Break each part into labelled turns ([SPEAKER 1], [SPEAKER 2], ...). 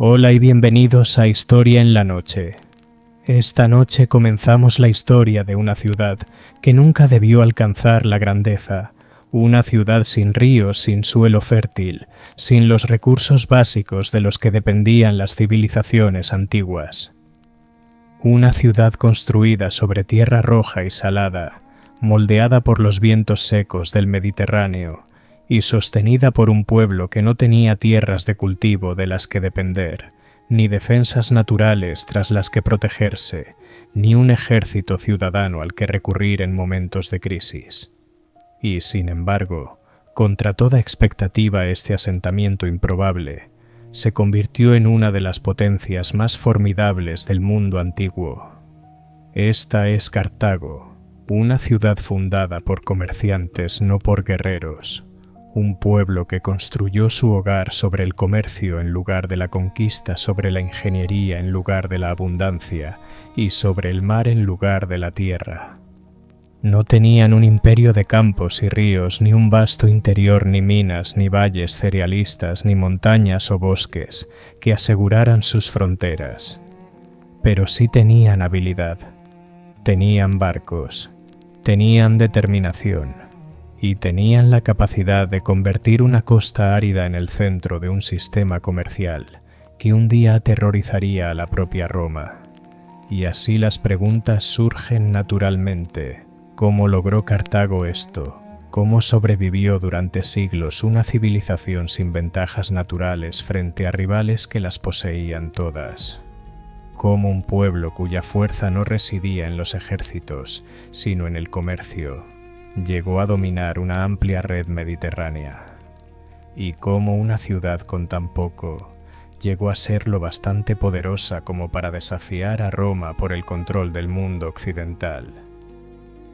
[SPEAKER 1] Hola y bienvenidos a Historia en la Noche. Esta noche comenzamos la historia de una ciudad que nunca debió alcanzar la grandeza, una ciudad sin ríos, sin suelo fértil, sin los recursos básicos de los que dependían las civilizaciones antiguas. Una ciudad construida sobre tierra roja y salada, moldeada por los vientos secos del Mediterráneo, y sostenida por un pueblo que no tenía tierras de cultivo de las que depender, ni defensas naturales tras las que protegerse, ni un ejército ciudadano al que recurrir en momentos de crisis. Y, sin embargo, contra toda expectativa este asentamiento improbable se convirtió en una de las potencias más formidables del mundo antiguo. Esta es Cartago, una ciudad fundada por comerciantes, no por guerreros. Un pueblo que construyó su hogar sobre el comercio en lugar de la conquista, sobre la ingeniería en lugar de la abundancia y sobre el mar en lugar de la tierra. No tenían un imperio de campos y ríos, ni un vasto interior, ni minas, ni valles cerealistas, ni montañas o bosques que aseguraran sus fronteras. Pero sí tenían habilidad, tenían barcos, tenían determinación y tenían la capacidad de convertir una costa árida en el centro de un sistema comercial que un día aterrorizaría a la propia Roma. Y así las preguntas surgen naturalmente. ¿Cómo logró Cartago esto? ¿Cómo sobrevivió durante siglos una civilización sin ventajas naturales frente a rivales que las poseían todas? ¿Cómo un pueblo cuya fuerza no residía en los ejércitos, sino en el comercio, llegó a dominar una amplia red mediterránea? ¿Y cómo una ciudad con tan poco llegó a ser lo bastante poderosa como para desafiar a Roma por el control del mundo occidental?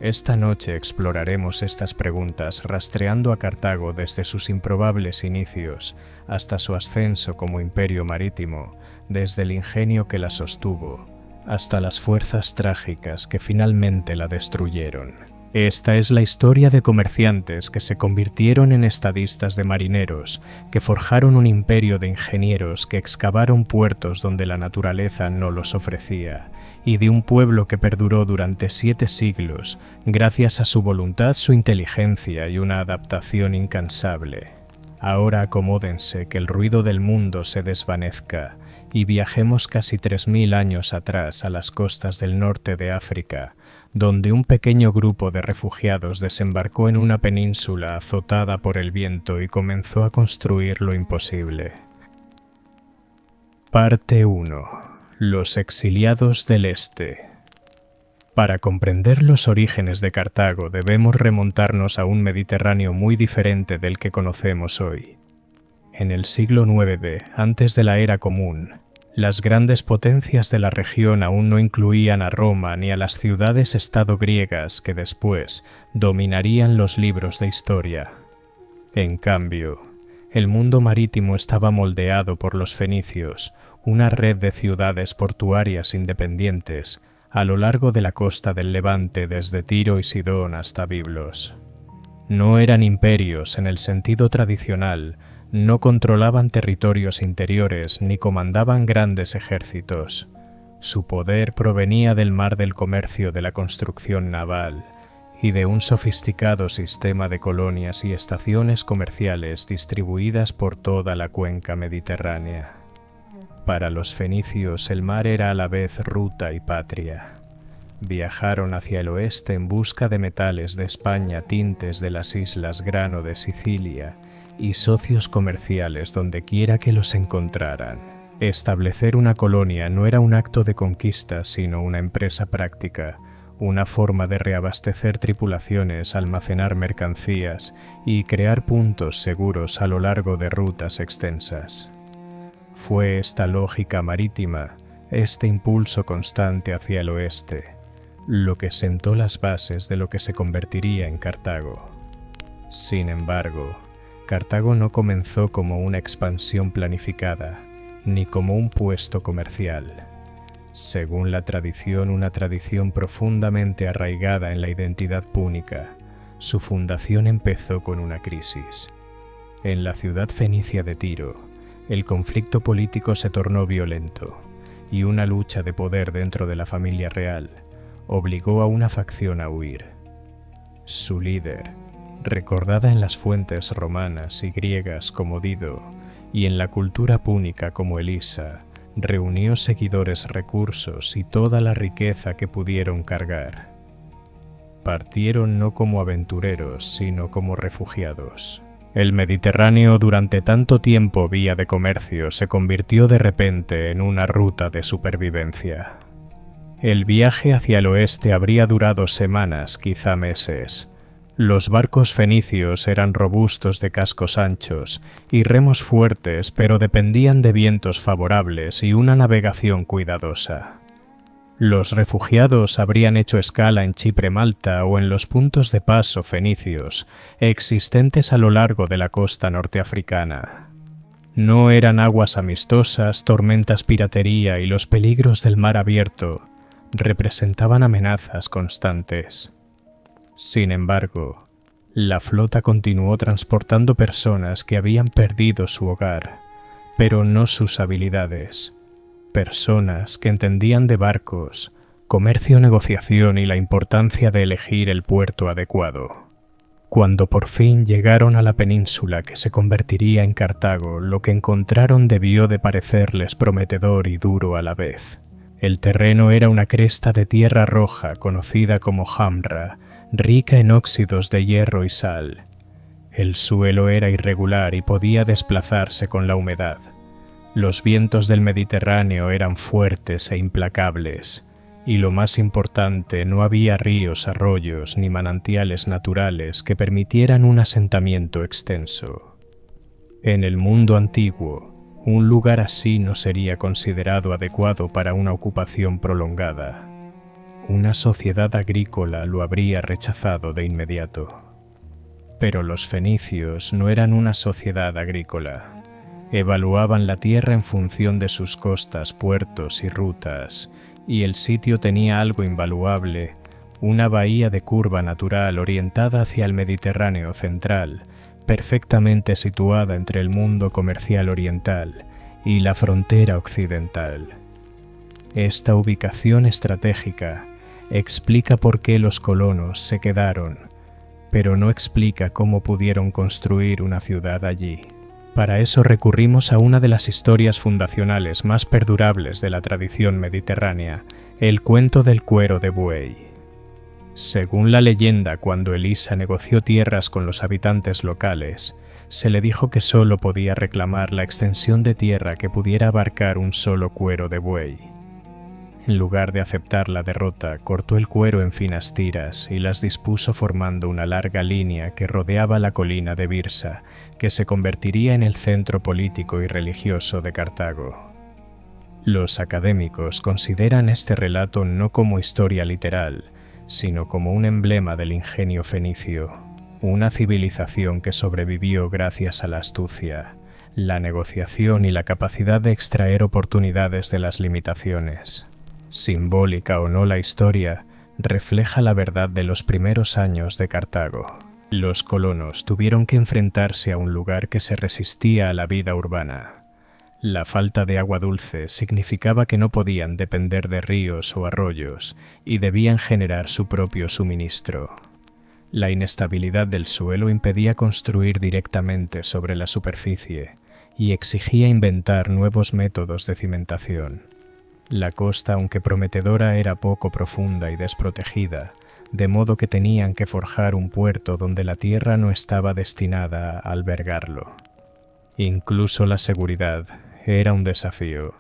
[SPEAKER 1] Esta noche exploraremos estas preguntas rastreando a Cartago desde sus improbables inicios hasta su ascenso como imperio marítimo, desde el ingenio que la sostuvo hasta las fuerzas trágicas que finalmente la destruyeron. Esta es la historia de comerciantes que se convirtieron en estadistas de marineros, que forjaron un imperio de ingenieros que excavaron puertos donde la naturaleza no los ofrecía, y de un pueblo que perduró durante 7 siglos gracias a su voluntad, su inteligencia y una adaptación incansable. Ahora acomódense que el ruido del mundo se desvanezca y viajemos casi 3000 años atrás a las costas del norte de África, donde un pequeño grupo de refugiados desembarcó en una península azotada por el viento y comenzó a construir lo imposible. Parte 1. Los exiliados del Este. Para comprender los orígenes de Cartago debemos remontarnos a un Mediterráneo muy diferente del que conocemos hoy. En el siglo IX, antes de la Era Común, las grandes potencias de la región aún no incluían a Roma ni a las ciudades-estado griegas que después dominarían los libros de historia. En cambio, el mundo marítimo estaba moldeado por los fenicios, una red de ciudades portuarias independientes a lo largo de la costa del Levante desde Tiro y Sidón hasta Biblos. No eran imperios en el sentido tradicional, no controlaban territorios interiores ni comandaban grandes ejércitos. Su poder provenía del mar del comercio, de la construcción naval y de un sofisticado sistema de colonias y estaciones comerciales distribuidas por toda la cuenca mediterránea. Para los fenicios el mar era a la vez ruta y patria. Viajaron hacia el oeste en busca de metales de España, tintes de las islas, grano de Sicilia y socios comerciales donde quiera que los encontraran. Establecer una colonia no era un acto de conquista, sino una empresa práctica, una forma de reabastecer tripulaciones, almacenar mercancías y crear puntos seguros a lo largo de rutas extensas. Fue esta lógica marítima, este impulso constante hacia el oeste, lo que sentó las bases de lo que se convertiría en Cartago. Sin embargo, Cartago no comenzó como una expansión planificada, ni como un puesto comercial. Según la tradición, una tradición profundamente arraigada en la identidad púnica, su fundación empezó con una crisis. En la ciudad fenicia de Tiro, El conflicto político se tornó violento, y una lucha de poder dentro de la familia real obligó a una facción a huir. Su líder, recordada en las fuentes romanas y griegas como Dido y en la cultura púnica como Elisa, reunió seguidores, recursos y toda la riqueza que pudieron cargar. Partieron no como aventureros, sino como refugiados. El Mediterráneo, durante tanto tiempo vía de comercio, se convirtió de repente en una ruta de supervivencia. El viaje hacia el oeste habría durado semanas, quizá meses. Los barcos fenicios eran robustos, de cascos anchos y remos fuertes, pero dependían de vientos favorables y una navegación cuidadosa. Los refugiados habrían hecho escala en Chipre, Malta o en los puntos de paso fenicios existentes a lo largo de la costa norteafricana. No eran aguas amistosas, tormentas, piratería y los peligros del mar abierto representaban amenazas constantes. Sin embargo, la flota continuó transportando personas que habían perdido su hogar, pero no sus habilidades. Personas que entendían de barcos, comercio, negociación y la importancia de elegir el puerto adecuado. Cuando por fin llegaron a la península que se convertiría en Cartago, lo que encontraron debió de parecerles prometedor y duro a la vez. El terreno era una cresta de tierra roja conocida como Hamra, rica en óxidos de hierro y sal. El suelo era irregular y podía desplazarse con la humedad. Los vientos del Mediterráneo eran fuertes e implacables, y lo más importante, no había ríos, arroyos ni manantiales naturales que permitieran un asentamiento extenso. En el mundo antiguo, un lugar así no sería considerado adecuado para una ocupación prolongada. Una sociedad agrícola lo habría rechazado de inmediato. Pero los fenicios no eran una sociedad agrícola. Evaluaban la tierra en función de sus costas, puertos y rutas, y el sitio tenía algo invaluable, una bahía de curva natural orientada hacia el Mediterráneo central, perfectamente situada entre el mundo comercial oriental y la frontera occidental. Esta ubicación estratégica explica por qué los colonos se quedaron, pero no explica cómo pudieron construir una ciudad allí. Para eso recurrimos a una de las historias fundacionales más perdurables de la tradición mediterránea, el cuento del cuero de buey. Según la leyenda, cuando Elisa negoció tierras con los habitantes locales, se le dijo que solo podía reclamar la extensión de tierra que pudiera abarcar un solo cuero de buey. En lugar de aceptar la derrota, cortó el cuero en finas tiras y las dispuso formando una larga línea que rodeaba la colina de Birsa, que se convertiría en el centro político y religioso de Cartago. Los académicos consideran este relato no como historia literal, sino como un emblema del ingenio fenicio, una civilización que sobrevivió gracias a la astucia, la negociación y la capacidad de extraer oportunidades de las limitaciones. Simbólica o no la historia, refleja la verdad de los primeros años de Cartago. Los colonos tuvieron que enfrentarse a un lugar que se resistía a la vida urbana. La falta de agua dulce significaba que no podían depender de ríos o arroyos y debían generar su propio suministro. La inestabilidad del suelo impedía construir directamente sobre la superficie y exigía inventar nuevos métodos de cimentación. La costa, aunque prometedora, era poco profunda y desprotegida, de modo que tenían que forjar un puerto donde la tierra no estaba destinada a albergarlo. Incluso la seguridad era un desafío.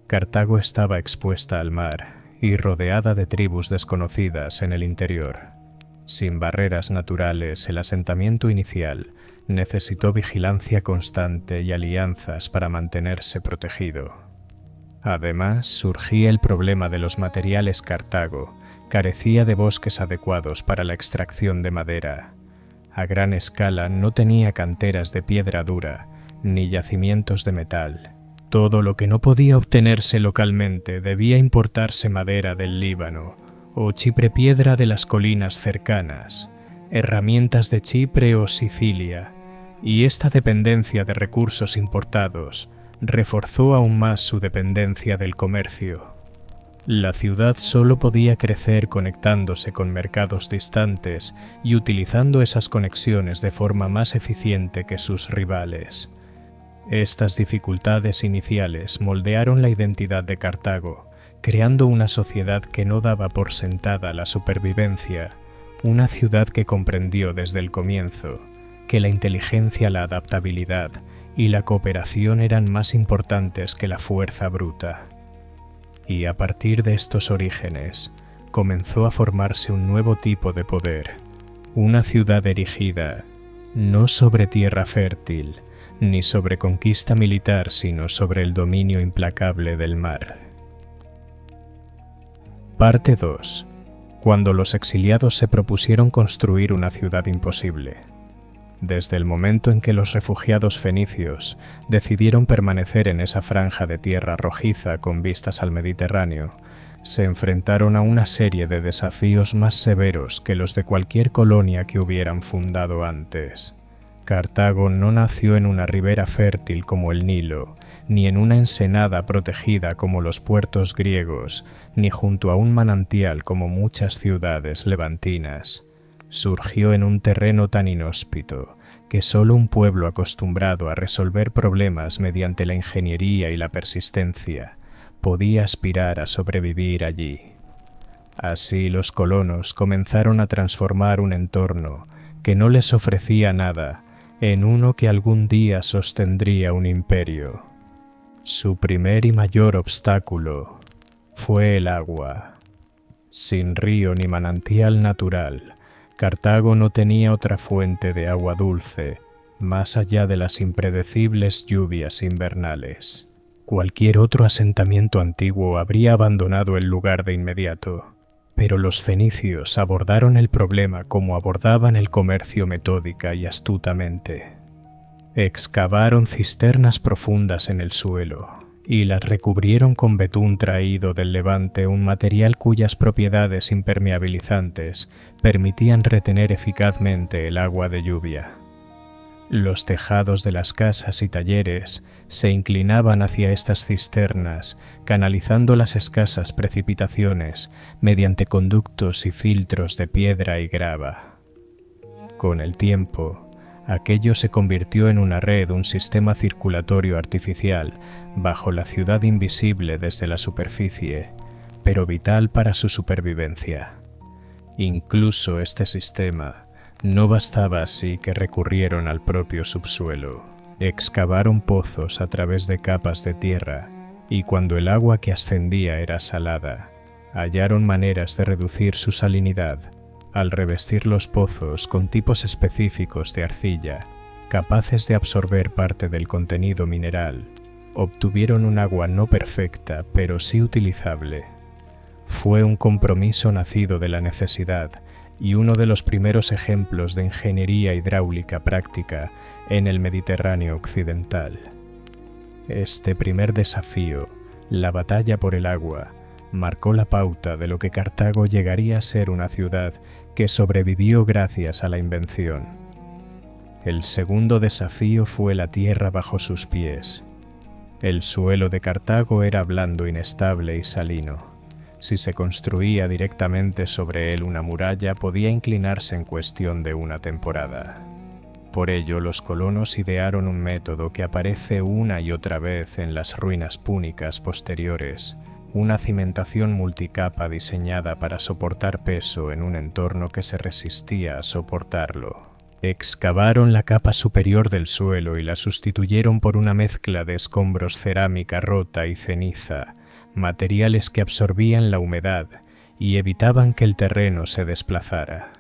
[SPEAKER 1] Cartago estaba expuesta al mar y rodeada de tribus desconocidas en el interior. Sin barreras naturales, el asentamiento inicial necesitó vigilancia constante y alianzas para mantenerse protegido. Además, surgía el problema de los materiales. Cartago carecía de bosques adecuados para la extracción de madera. A gran escala no tenía canteras de piedra dura ni yacimientos de metal. Todo lo que no podía obtenerse localmente debía importarse madera del Líbano o chiprepiedra de las colinas cercanas, herramientas de Chipre o Sicilia, y esta dependencia de recursos importados reforzó aún más su dependencia del comercio. La ciudad solo podía crecer conectándose con mercados distantes y utilizando esas conexiones de forma más eficiente que sus rivales. Estas dificultades iniciales moldearon la identidad de Cartago, creando una sociedad que no daba por sentada la supervivencia, una ciudad que comprendió desde el comienzo que la inteligencia, la adaptabilidad y la cooperación eran más importantes que la fuerza bruta. Y a partir de estos orígenes, comenzó a formarse un nuevo tipo de poder, una ciudad erigida, no sobre tierra fértil, ni sobre conquista militar, sino sobre el dominio implacable del mar. Parte 2. Cuando los exiliados se propusieron construir una ciudad imposible. Desde el momento en que los refugiados fenicios decidieron permanecer en esa franja de tierra rojiza con vistas al Mediterráneo, se enfrentaron a una serie de desafíos más severos que los de cualquier colonia que hubieran fundado antes. Cartago no nació en una ribera fértil como el Nilo, ni en una ensenada protegida como los puertos griegos, ni junto a un manantial como muchas ciudades levantinas. Surgió en un terreno tan inhóspito que solo un pueblo acostumbrado a resolver problemas mediante la ingeniería y la persistencia podía aspirar a sobrevivir allí. Así los colonos comenzaron a transformar un entorno que no les ofrecía nada en uno que algún día sostendría un imperio. Su primer y mayor obstáculo fue el agua. Sin río ni manantial natural, Cartago no tenía otra fuente de agua dulce, más allá de las impredecibles lluvias invernales. Cualquier otro asentamiento antiguo habría abandonado el lugar de inmediato, pero los fenicios abordaron el problema como abordaban el comercio metódica y astutamente. Excavaron cisternas profundas en el suelo y las recubrieron con betún traído del Levante, un material cuyas propiedades impermeabilizantes permitían retener eficazmente el agua de lluvia. Los tejados de las casas y talleres se inclinaban hacia estas cisternas, canalizando las escasas precipitaciones mediante conductos y filtros de piedra y grava. Con el tiempo, aquello se convirtió en una red, un sistema circulatorio artificial, bajo la ciudad invisible desde la superficie, pero vital para su supervivencia. Incluso este sistema no bastaba, así que recurrieron al propio subsuelo. Excavaron pozos a través de capas de tierra, y cuando el agua que ascendía era salada, hallaron maneras de reducir su salinidad al revestir los pozos con tipos específicos de arcilla, capaces de absorber parte del contenido mineral. Obtuvieron un agua no perfecta, pero sí utilizable. Fue un compromiso nacido de la necesidad y uno de los primeros ejemplos de ingeniería hidráulica práctica en el Mediterráneo occidental. Este primer desafío, la batalla por el agua, marcó la pauta de lo que Cartago llegaría a ser una ciudad que sobrevivió gracias a la invención. El segundo desafío fue la tierra bajo sus pies. El suelo de Cartago era blando, inestable y salino. Si se construía directamente sobre él una muralla, podía inclinarse en cuestión de una temporada. Por ello, los colonos idearon un método que aparece una y otra vez en las ruinas púnicas posteriores, una cimentación multicapa diseñada para soportar peso en un entorno que se resistía a soportarlo. Excavaron la capa superior del suelo y la sustituyeron por una mezcla de escombros, cerámica rota y ceniza, materiales que absorbían la humedad y evitaban que el terreno se desplazara.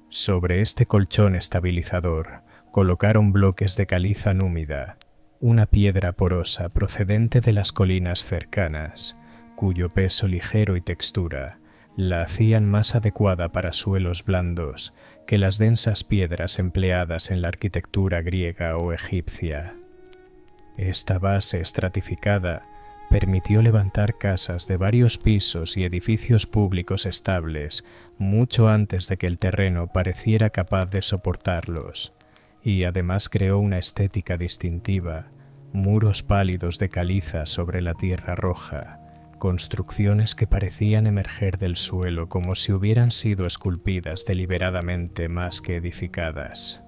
[SPEAKER 1] Sobre este colchón estabilizador colocaron bloques de caliza númida, una piedra porosa procedente de las colinas cercanas, cuyo peso ligero y textura la hacían más adecuada para suelos blandos que las densas piedras empleadas en la arquitectura griega o egipcia. Esta base estratificada permitió levantar casas de varios pisos y edificios públicos estables mucho antes de que el terreno pareciera capaz de soportarlos, y además creó una estética distintiva, muros pálidos de caliza sobre la tierra roja, construcciones que parecían emerger del suelo como si hubieran sido esculpidas deliberadamente más que edificadas.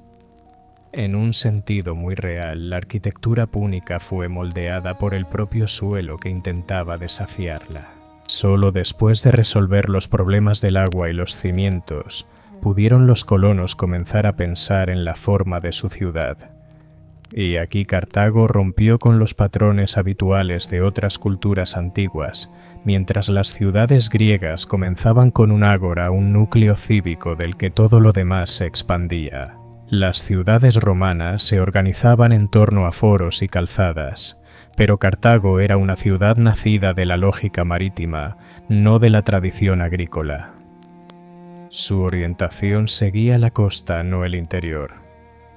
[SPEAKER 1] En un sentido muy real, la arquitectura púnica fue moldeada por el propio suelo que intentaba desafiarla. Solo después de resolver los problemas del agua y los cimientos, pudieron los colonos comenzar a pensar en la forma de su ciudad. Y aquí Cartago rompió con los patrones habituales de otras culturas antiguas, mientras las ciudades griegas comenzaban con un ágora, un núcleo cívico del que todo lo demás se expandía. Las ciudades romanas se organizaban en torno a foros y calzadas, pero Cartago era una ciudad nacida de la lógica marítima, no de la tradición agrícola. Su orientación seguía la costa, no el interior.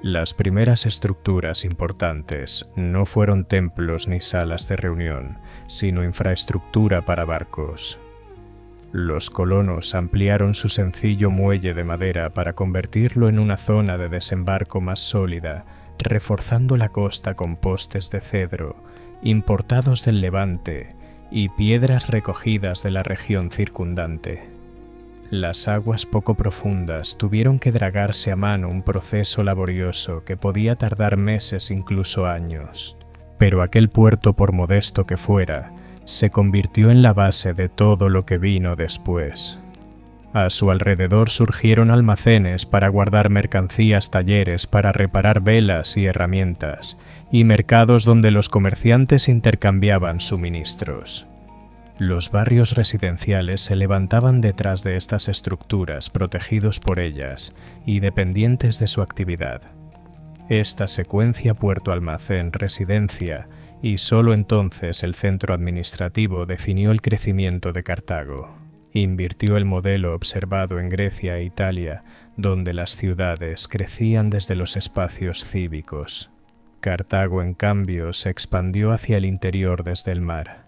[SPEAKER 1] Las primeras estructuras importantes no fueron templos ni salas de reunión, sino infraestructura para barcos. Los colonos ampliaron su sencillo muelle de madera para convertirlo en una zona de desembarco más sólida, reforzando la costa con postes de cedro, importados del Levante, y piedras recogidas de la región circundante. Las aguas poco profundas tuvieron que dragarse a mano, un proceso laborioso que podía tardar meses, incluso años. Pero aquel puerto, por modesto que fuera, se convirtió en la base de todo lo que vino después. A su alrededor surgieron almacenes para guardar mercancías, talleres para reparar velas y herramientas, y mercados donde los comerciantes intercambiaban suministros. Los barrios residenciales se levantaban detrás de estas estructuras, protegidos por ellas y dependientes de su actividad. Esta secuencia puerto-almacén-residencia y solo entonces el centro administrativo definió el crecimiento de Cartago. Invirtió el modelo observado en Grecia e Italia, donde las ciudades crecían desde los espacios cívicos. Cartago, en cambio, se expandió hacia el interior desde el mar.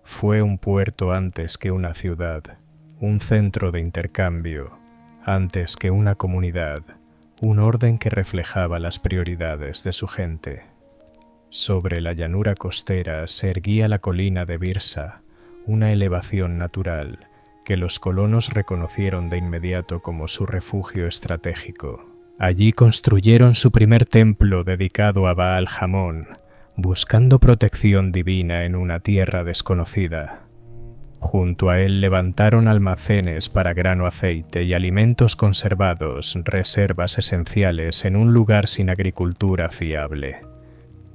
[SPEAKER 1] Fue un puerto antes que una ciudad, un centro de intercambio, antes que una comunidad, un orden que reflejaba las prioridades de su gente. Sobre la llanura costera se erguía la colina de Byrsa, una elevación natural que los colonos reconocieron de inmediato como su refugio estratégico. Allí construyeron su primer templo dedicado a Baal Hamón, buscando protección divina en una tierra desconocida. Junto a él levantaron almacenes para grano, aceite y alimentos conservados, reservas esenciales en un lugar sin agricultura fiable.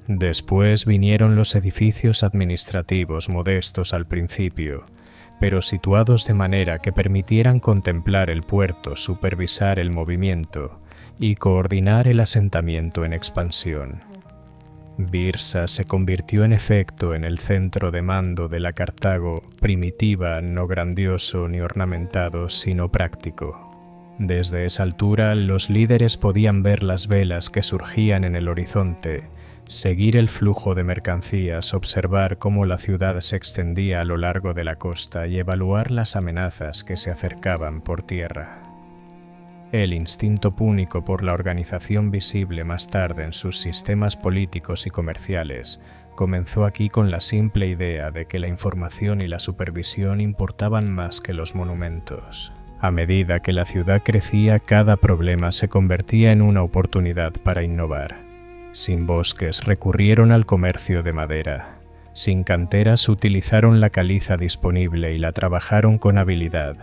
[SPEAKER 1] Después vinieron los edificios administrativos modestos al principio, pero situados de manera que permitieran contemplar el puerto, supervisar el movimiento y coordinar el asentamiento en expansión. Byrsa se convirtió en efecto en el centro de mando de la Cartago primitiva, no grandioso ni ornamentado, sino práctico. Desde esa altura, los líderes podían ver las velas que surgían en el horizonte, seguir el flujo de mercancías, observar cómo la ciudad se extendía a lo largo de la costa y evaluar las amenazas que se acercaban por tierra. El instinto púnico por la organización, visible más tarde en sus sistemas políticos y comerciales, comenzó aquí con la simple idea de que la información y la supervisión importaban más que los monumentos. A medida que la ciudad crecía, cada problema se convertía en una oportunidad para innovar. Sin bosques, recurrieron al comercio de madera. Sin canteras, utilizaron la caliza disponible y la trabajaron con habilidad.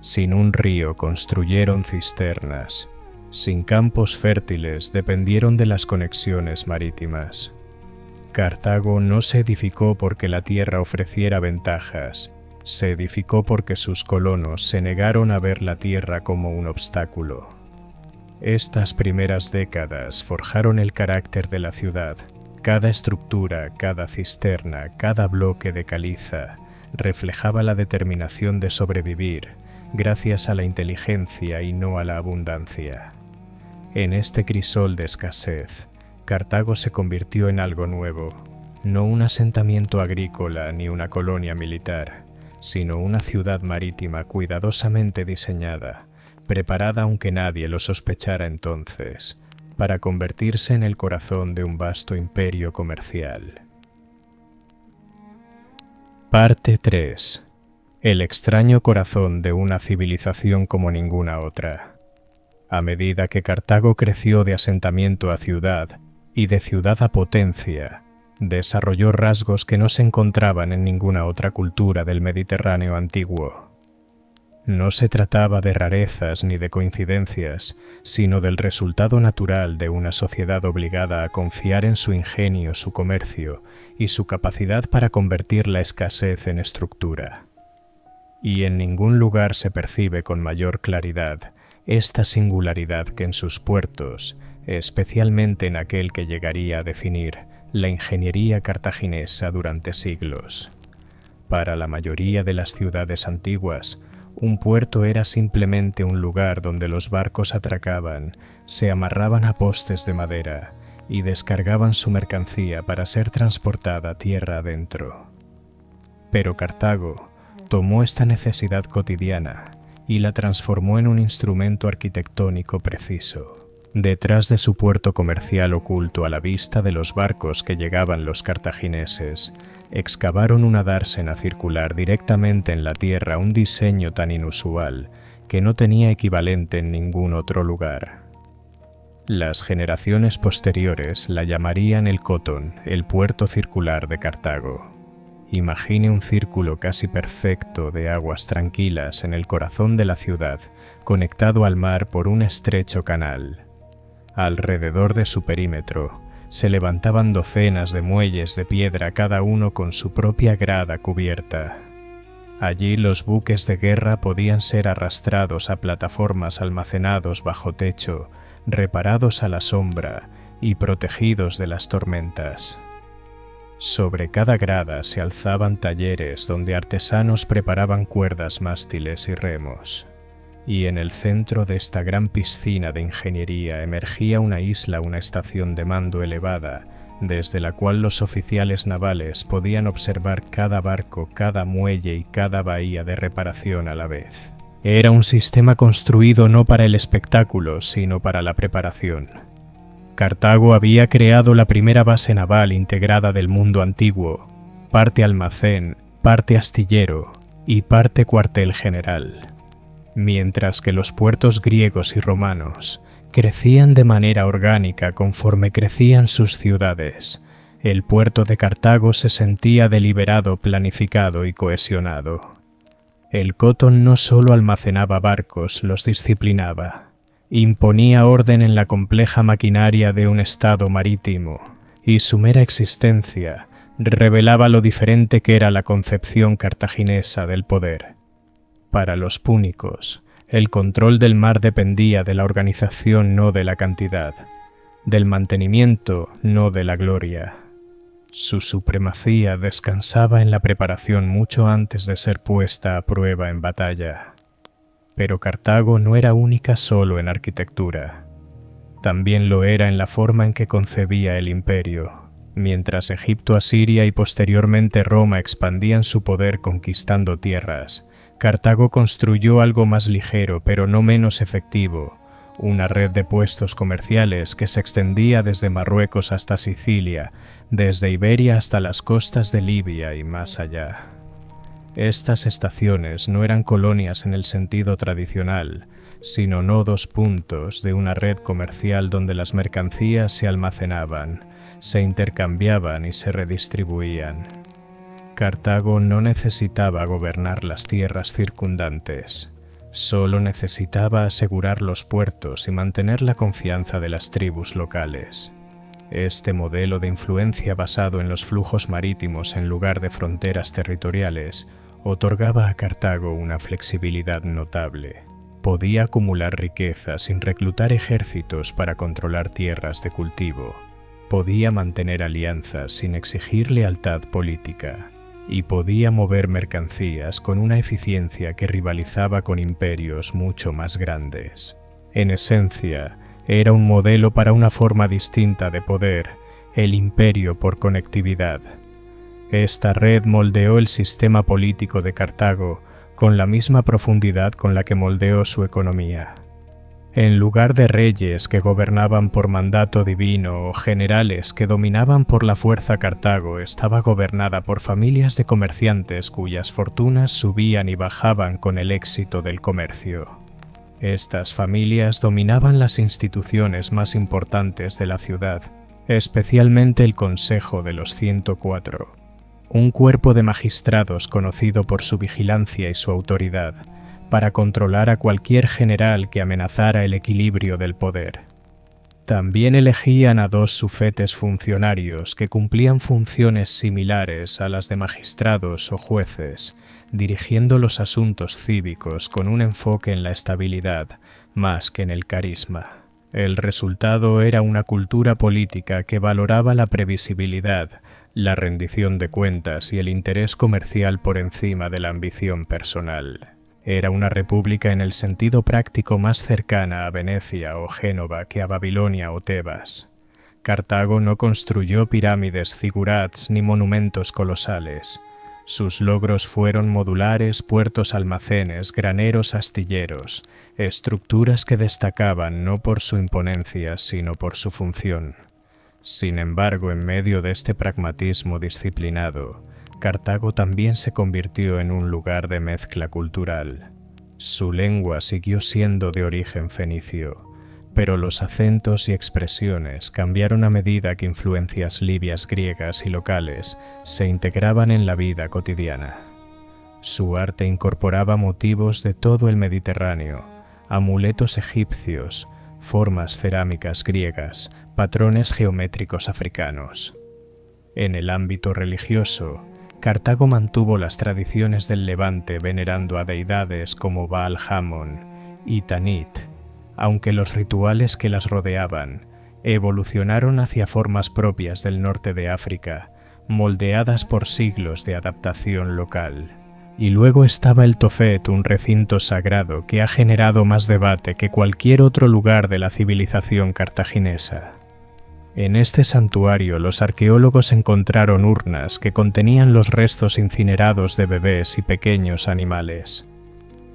[SPEAKER 1] Sin un río, construyeron cisternas. Sin campos fértiles, dependieron de las conexiones marítimas. Cartago no se edificó porque la tierra ofreciera ventajas, se edificó porque sus colonos se negaron a ver la tierra como un obstáculo. Estas primeras décadas forjaron el carácter de la ciudad. Cada estructura, cada cisterna, cada bloque de caliza reflejaba la determinación de sobrevivir, gracias a la inteligencia y no a la abundancia. En este crisol de escasez, Cartago se convirtió en algo nuevo, no un asentamiento agrícola ni una colonia militar, sino una ciudad marítima cuidadosamente diseñada, preparada aunque nadie lo sospechara entonces, para convertirse en el corazón de un vasto imperio comercial. Parte 3. El extraño corazón de una civilización como ninguna otra. A medida que Cartago creció de asentamiento a ciudad y de ciudad a potencia, desarrolló rasgos que no se encontraban en ninguna otra cultura del Mediterráneo antiguo. No se trataba de rarezas ni de coincidencias, sino del resultado natural de una sociedad obligada a confiar en su ingenio, su comercio y su capacidad para convertir la escasez en estructura. Y en ningún lugar se percibe con mayor claridad esta singularidad que en sus puertos, especialmente en aquel que llegaría a definir la ingeniería cartaginesa durante siglos. Para la mayoría de las ciudades antiguas, un puerto era simplemente un lugar donde los barcos atracaban, se amarraban a postes de madera y descargaban su mercancía para ser transportada tierra adentro. Pero Cartago tomó esta necesidad cotidiana y la transformó en un instrumento arquitectónico preciso. Detrás de su puerto comercial oculto a la vista de los barcos que llegaban los cartagineses, excavaron una dársena circular directamente en la tierra, un diseño tan inusual que no tenía equivalente en ningún otro lugar. Las generaciones posteriores la llamarían el Cotón, el puerto circular de Cartago. Imagine un círculo casi perfecto de aguas tranquilas en el corazón de la ciudad, conectado al mar por un estrecho canal. Alrededor de su perímetro se levantaban docenas de muelles de piedra, cada uno con su propia grada cubierta. Allí los buques de guerra podían ser arrastrados a plataformas almacenados bajo techo, reparados a la sombra y protegidos de las tormentas. Sobre cada grada se alzaban talleres donde artesanos preparaban cuerdas, mástiles y remos. Y en el centro de esta gran piscina de ingeniería emergía una isla, una estación de mando elevada, desde la cual los oficiales navales podían observar cada barco, cada muelle y cada bahía de reparación a la vez. Era un sistema construido no para el espectáculo, sino para la preparación. Cartago había creado la primera base naval integrada del mundo antiguo, parte almacén, parte astillero y parte cuartel general. Mientras que los puertos griegos y romanos crecían de manera orgánica conforme crecían sus ciudades, el puerto de Cartago se sentía deliberado, planificado y cohesionado. El Cotón no solo almacenaba barcos, los disciplinaba, imponía orden en la compleja maquinaria de un estado marítimo, y su mera existencia revelaba lo diferente que era la concepción cartaginesa del poder. Para los púnicos, el control del mar dependía de la organización, no de la cantidad, del mantenimiento, no de la gloria. Su supremacía descansaba en la preparación mucho antes de ser puesta a prueba en batalla. Pero Cartago no era única solo en arquitectura. También lo era en la forma en que concebía el imperio. Mientras Egipto, Asiria y posteriormente Roma expandían su poder conquistando tierras, Cartago construyó algo más ligero pero no menos efectivo, una red de puestos comerciales que se extendía desde Marruecos hasta Sicilia, desde Iberia hasta las costas de Libia y más allá. Estas estaciones no eran colonias en el sentido tradicional, sino nodos, puntos de una red comercial donde las mercancías se almacenaban, se intercambiaban y se redistribuían. Cartago no necesitaba gobernar las tierras circundantes, solo necesitaba asegurar los puertos y mantener la confianza de las tribus locales. Este modelo de influencia basado en los flujos marítimos en lugar de fronteras territoriales otorgaba a Cartago una flexibilidad notable. Podía acumular riqueza sin reclutar ejércitos para controlar tierras de cultivo. Podía mantener alianzas sin exigir lealtad política. Y podía mover mercancías con una eficiencia que rivalizaba con imperios mucho más grandes. En esencia, era un modelo para una forma distinta de poder, el imperio por conectividad. Esta red moldeó el sistema político de Cartago con la misma profundidad con la que moldeó su economía. En lugar de reyes que gobernaban por mandato divino o generales que dominaban por la fuerza, Cartago estaba gobernada por familias de comerciantes cuyas fortunas subían y bajaban con el éxito del comercio. Estas familias dominaban las instituciones más importantes de la ciudad, especialmente el Consejo de los 104, un cuerpo de magistrados conocido por su vigilancia y su autoridad, para controlar a cualquier general que amenazara el equilibrio del poder. También elegían a 2 sufetes funcionarios que cumplían funciones similares a las de magistrados o jueces, dirigiendo los asuntos cívicos con un enfoque en la estabilidad más que en el carisma. El resultado era una cultura política que valoraba la previsibilidad, la rendición de cuentas y el interés comercial por encima de la ambición personal. Era una república en el sentido práctico más cercana a Venecia o Génova que a Babilonia o Tebas. Cartago no construyó pirámides, zigurats ni monumentos colosales. Sus logros fueron modulares, puertos, almacenes, graneros, astilleros, estructuras que destacaban no por su imponencia, sino por su función. Sin embargo, en medio de este pragmatismo disciplinado, Cartago también se convirtió en un lugar de mezcla cultural. Su lengua siguió siendo de origen fenicio, pero los acentos y expresiones cambiaron a medida que influencias libias, griegas y locales se integraban en la vida cotidiana. Su arte incorporaba motivos de todo el Mediterráneo, amuletos egipcios, formas cerámicas griegas, patrones geométricos africanos. En el ámbito religioso, Cartago mantuvo las tradiciones del Levante venerando a deidades como Baal-Hamon y Tanit, aunque los rituales que las rodeaban evolucionaron hacia formas propias del norte de África, moldeadas por siglos de adaptación local. Y luego estaba el Tofet, un recinto sagrado que ha generado más debate que cualquier otro lugar de la civilización cartaginesa. En este santuario los arqueólogos encontraron urnas que contenían los restos incinerados de bebés y pequeños animales.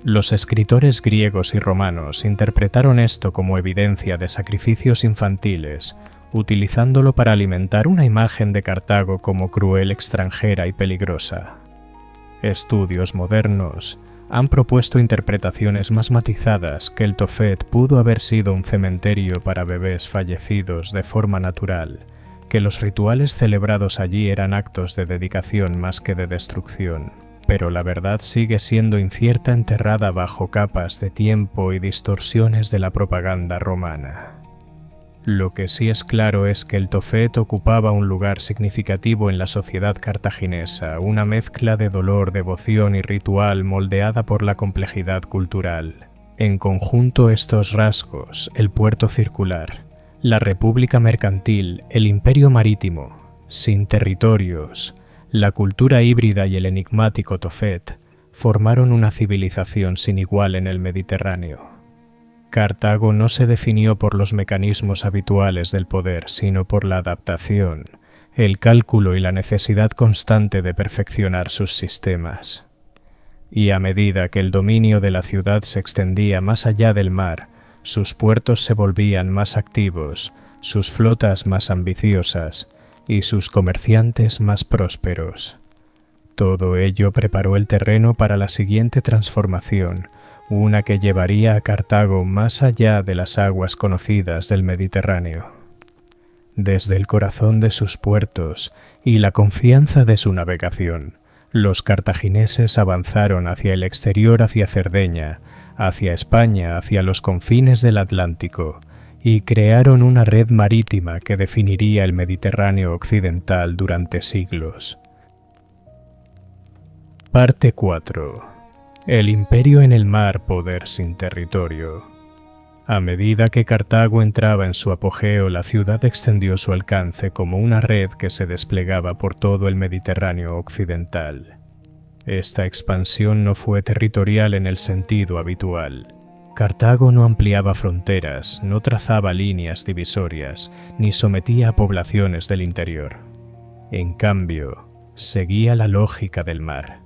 [SPEAKER 1] Los escritores griegos y romanos interpretaron esto como evidencia de sacrificios infantiles, utilizándolo para alimentar una imagen de Cartago como cruel, extranjera y peligrosa. Estudios modernos han propuesto interpretaciones más matizadas que el Tofet pudo haber sido un cementerio para bebés fallecidos de forma natural, que los rituales celebrados allí eran actos de dedicación más que de destrucción. Pero la verdad sigue siendo incierta, enterrada bajo capas de tiempo y distorsiones de la propaganda romana. Lo que sí es claro es que el Tofet ocupaba un lugar significativo en la sociedad cartaginesa, una mezcla de dolor, devoción y ritual moldeada por la complejidad cultural. En conjunto, estos rasgos, el puerto circular, la república mercantil, el imperio marítimo, sin territorios, la cultura híbrida y el enigmático Tofet, formaron una civilización sin igual en el Mediterráneo. Cartago no se definió por los mecanismos habituales del poder, sino por la adaptación, el cálculo y la necesidad constante de perfeccionar sus sistemas. Y a medida que el dominio de la ciudad se extendía más allá del mar, sus puertos se volvían más activos, sus flotas más ambiciosas y sus comerciantes más prósperos. Todo ello preparó el terreno para la siguiente transformación, una que llevaría a Cartago más allá de las aguas conocidas del Mediterráneo. Desde el corazón de sus puertos y la confianza de su navegación, los cartagineses avanzaron hacia el exterior, hacia Cerdeña, hacia España, hacia los confines del Atlántico, y crearon una red marítima que definiría el Mediterráneo occidental durante siglos. Parte 4. El imperio en el mar, poder sin territorio. A medida que Cartago entraba en su apogeo, la ciudad extendió su alcance como una red que se desplegaba por todo el Mediterráneo occidental. Esta expansión no fue territorial en el sentido habitual. Cartago no ampliaba fronteras, no trazaba líneas divisorias, ni sometía a poblaciones del interior. En cambio, seguía la lógica del mar.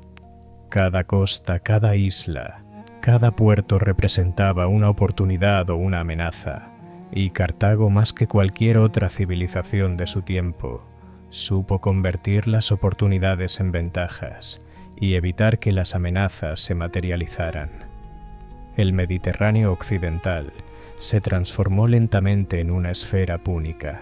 [SPEAKER 1] Cada costa, cada isla, Cada puerto representaba una oportunidad o una amenaza, y Cartago, más que cualquier otra civilización de su tiempo, supo convertir las oportunidades en ventajas y evitar que las amenazas se materializaran. El Mediterráneo occidental se transformó lentamente en una esfera púnica.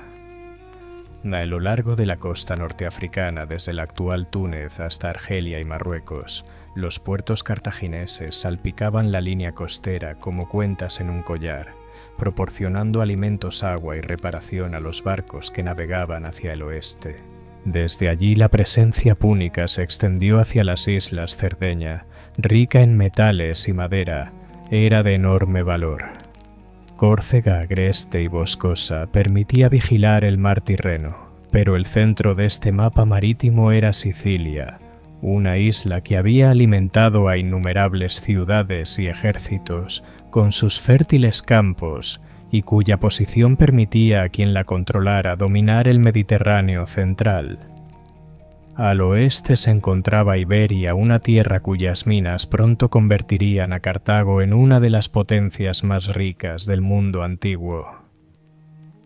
[SPEAKER 1] A lo largo de la costa norteafricana, desde la actual Túnez hasta Argelia y Marruecos, los puertos cartagineses salpicaban la línea costera como cuentas en un collar, proporcionando alimentos, agua y reparación a los barcos que navegaban hacia el oeste. Desde allí la presencia púnica se extendió hacia las islas Cerdeña, rica en metales y madera, era de enorme valor. Córcega, agreste y boscosa, permitía vigilar el mar Tirreno, pero el centro de este mapa marítimo era Sicilia, una isla que había alimentado a innumerables ciudades y ejércitos con sus fértiles campos y cuya posición permitía a quien la controlara dominar el Mediterráneo central. Al oeste se encontraba Iberia, una tierra cuyas minas pronto convertirían a Cartago en una de las potencias más ricas del mundo antiguo.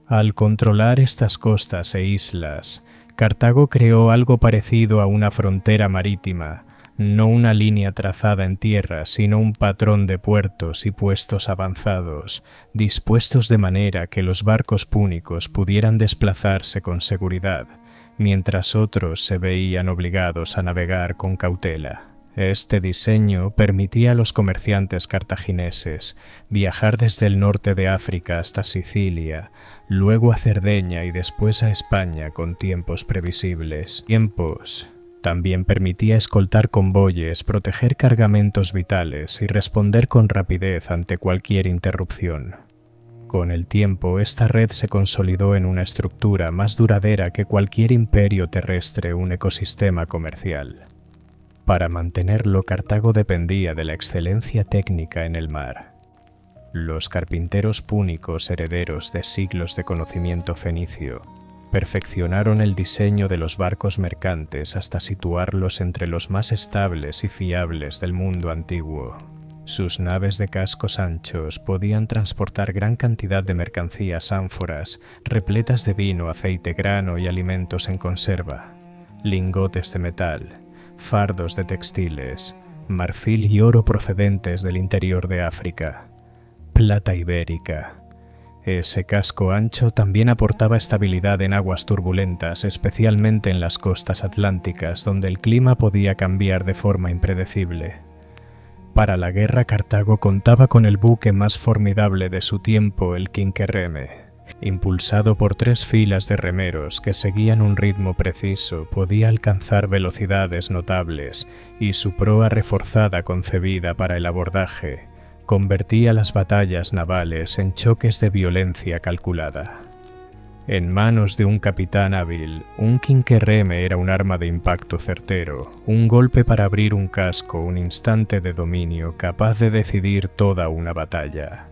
[SPEAKER 1] Al controlar estas costas e islas, Cartago creó algo parecido a una frontera marítima, no una línea trazada en tierra, sino un patrón de puertos y puestos avanzados, dispuestos de manera que los barcos púnicos pudieran desplazarse con seguridad, mientras otros se veían obligados a navegar con cautela. Este diseño permitía a los comerciantes cartagineses viajar desde el norte de África hasta Sicilia, luego a Cerdeña y después a España con tiempos previsibles. También permitía escoltar convoyes, proteger cargamentos vitales y responder con rapidez ante cualquier interrupción. Con el tiempo, esta red se consolidó en una estructura más duradera que cualquier imperio terrestre, un ecosistema comercial. Para mantenerlo, Cartago dependía de la excelencia técnica en el mar. Los carpinteros púnicos, herederos de siglos de conocimiento fenicio, perfeccionaron el diseño de los barcos mercantes hasta situarlos entre los más estables y fiables del mundo antiguo. Sus naves de cascos anchos podían transportar gran cantidad de mercancías, ánforas repletas de vino, aceite, grano y alimentos en conserva, lingotes de metal, fardos de textiles, marfil y oro procedentes del interior de África, plata ibérica. Ese casco ancho también aportaba estabilidad en aguas turbulentas, especialmente en las costas atlánticas, donde el clima podía cambiar de forma impredecible. Para la guerra, Cartago contaba con el buque más formidable de su tiempo, el Quinquereme. Impulsado por 3 filas de remeros que seguían un ritmo preciso, podía alcanzar velocidades notables y su proa reforzada, concebida para el abordaje, convertía las batallas navales en choques de violencia calculada. En manos de un capitán hábil, un quinquerreme era un arma de impacto certero, un golpe para abrir un casco, un instante de dominio capaz de decidir toda una batalla.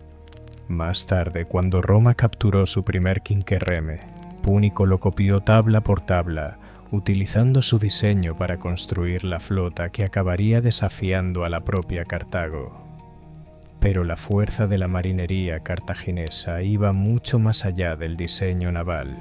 [SPEAKER 1] Más tarde, cuando Roma capturó su primer quinquerreme, Púnico lo copió tabla por tabla, utilizando su diseño para construir la flota que acabaría desafiando a la propia Cartago. Pero la fuerza de la marinería cartaginesa iba mucho más allá del diseño naval.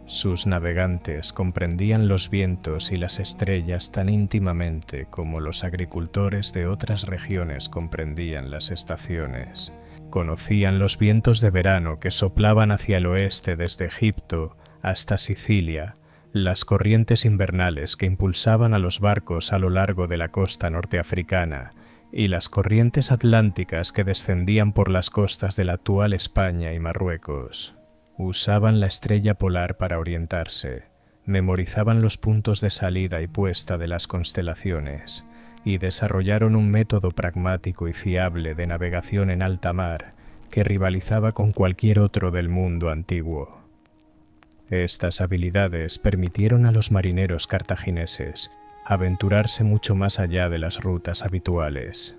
[SPEAKER 1] Sus navegantes comprendían los vientos y las estrellas tan íntimamente como los agricultores de otras regiones comprendían las estaciones. Conocían los vientos de verano que soplaban hacia el oeste desde Egipto hasta Sicilia, las corrientes invernales que impulsaban a los barcos a lo largo de la costa norteafricana, y las corrientes atlánticas que descendían por las costas de la actual España y Marruecos. Usaban la estrella polar para orientarse, memorizaban los puntos de salida y puesta de las constelaciones, y desarrollaron un método pragmático y fiable de navegación en alta mar que rivalizaba con cualquier otro del mundo antiguo. Estas habilidades permitieron a los marineros cartagineses aventurarse mucho más allá de las rutas habituales.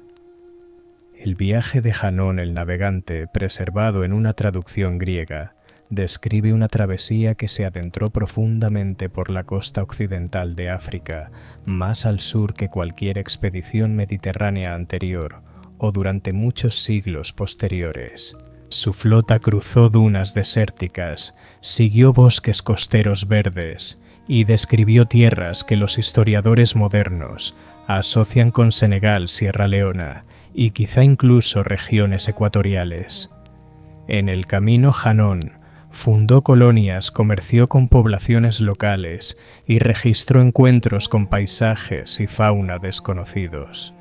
[SPEAKER 1] El viaje de Janón el navegante, preservado en una traducción griega, describe una travesía que se adentró profundamente por la costa occidental de África, más al sur que cualquier expedición mediterránea anterior, o durante muchos siglos posteriores. Su flota cruzó dunas desérticas, siguió bosques costeros verdes y describió tierras que los historiadores modernos asocian con Senegal, Sierra Leona y quizá incluso regiones ecuatoriales. En el camino Hanón fundó colonias, comerció con poblaciones locales y registró encuentros con paisajes y fauna desconocidos.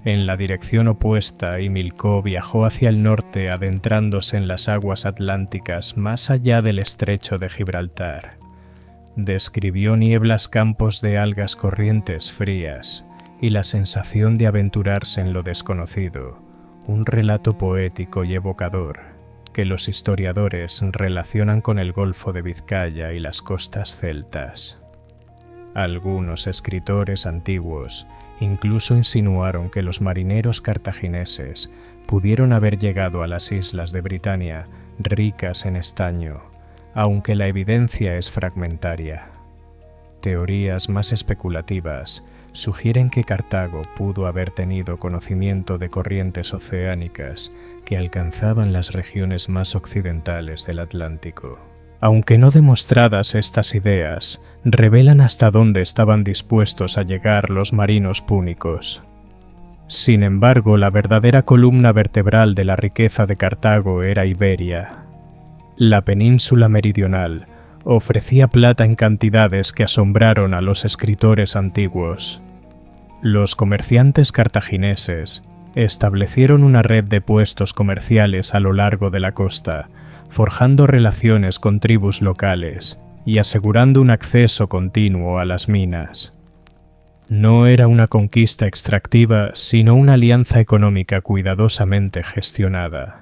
[SPEAKER 1] En la dirección opuesta, Himilcó viajó hacia el norte adentrándose en las aguas atlánticas más allá del estrecho de Gibraltar. Describió nieblas, campos de algas, corrientes frías y la sensación de aventurarse en lo desconocido, un relato poético y evocador que los historiadores relacionan con el Golfo de Vizcaya y las costas celtas. Algunos escritores antiguos incluso insinuaron que los marineros cartagineses pudieron haber llegado a las islas de Britania ricas en estaño, aunque la evidencia es fragmentaria. Teorías más especulativas sugieren que Cartago pudo haber tenido conocimiento de corrientes oceánicas que alcanzaban las regiones más occidentales del Atlántico. Aunque no demostradas, estas ideas revelan hasta dónde estaban dispuestos a llegar los marinos púnicos. Sin embargo, la verdadera columna vertebral de la riqueza de Cartago era Iberia. La península meridional ofrecía plata en cantidades que asombraron a los escritores antiguos. Los comerciantes cartagineses establecieron una red de puestos comerciales a lo largo de la costa, forjando relaciones con tribus locales y asegurando un acceso continuo a las minas. No era una conquista extractiva, sino una alianza económica cuidadosamente gestionada.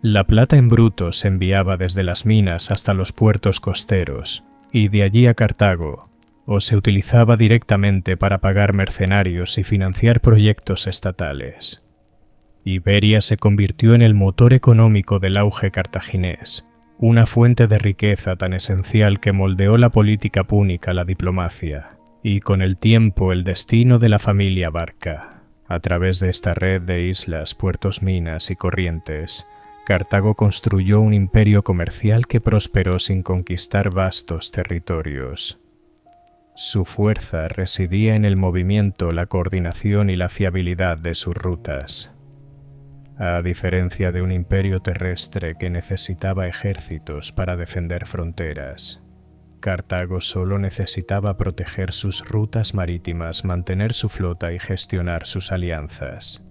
[SPEAKER 1] La plata en bruto se enviaba desde las minas hasta los puertos costeros, y de allí a Cartago, o se utilizaba directamente para pagar mercenarios y financiar proyectos estatales. Iberia se convirtió en el motor económico del auge cartaginés, una fuente de riqueza tan esencial que moldeó la política púnica, la diplomacia, y con el tiempo el destino de la familia Barca. A través de esta red de islas, puertos, minas y corrientes, Cartago construyó un imperio comercial que prosperó sin conquistar vastos territorios. Su fuerza residía en el movimiento, la coordinación y la fiabilidad de sus rutas. A diferencia de un imperio terrestre que necesitaba ejércitos para defender fronteras, Cartago solo necesitaba proteger sus rutas marítimas, mantener su flota y gestionar sus alianzas.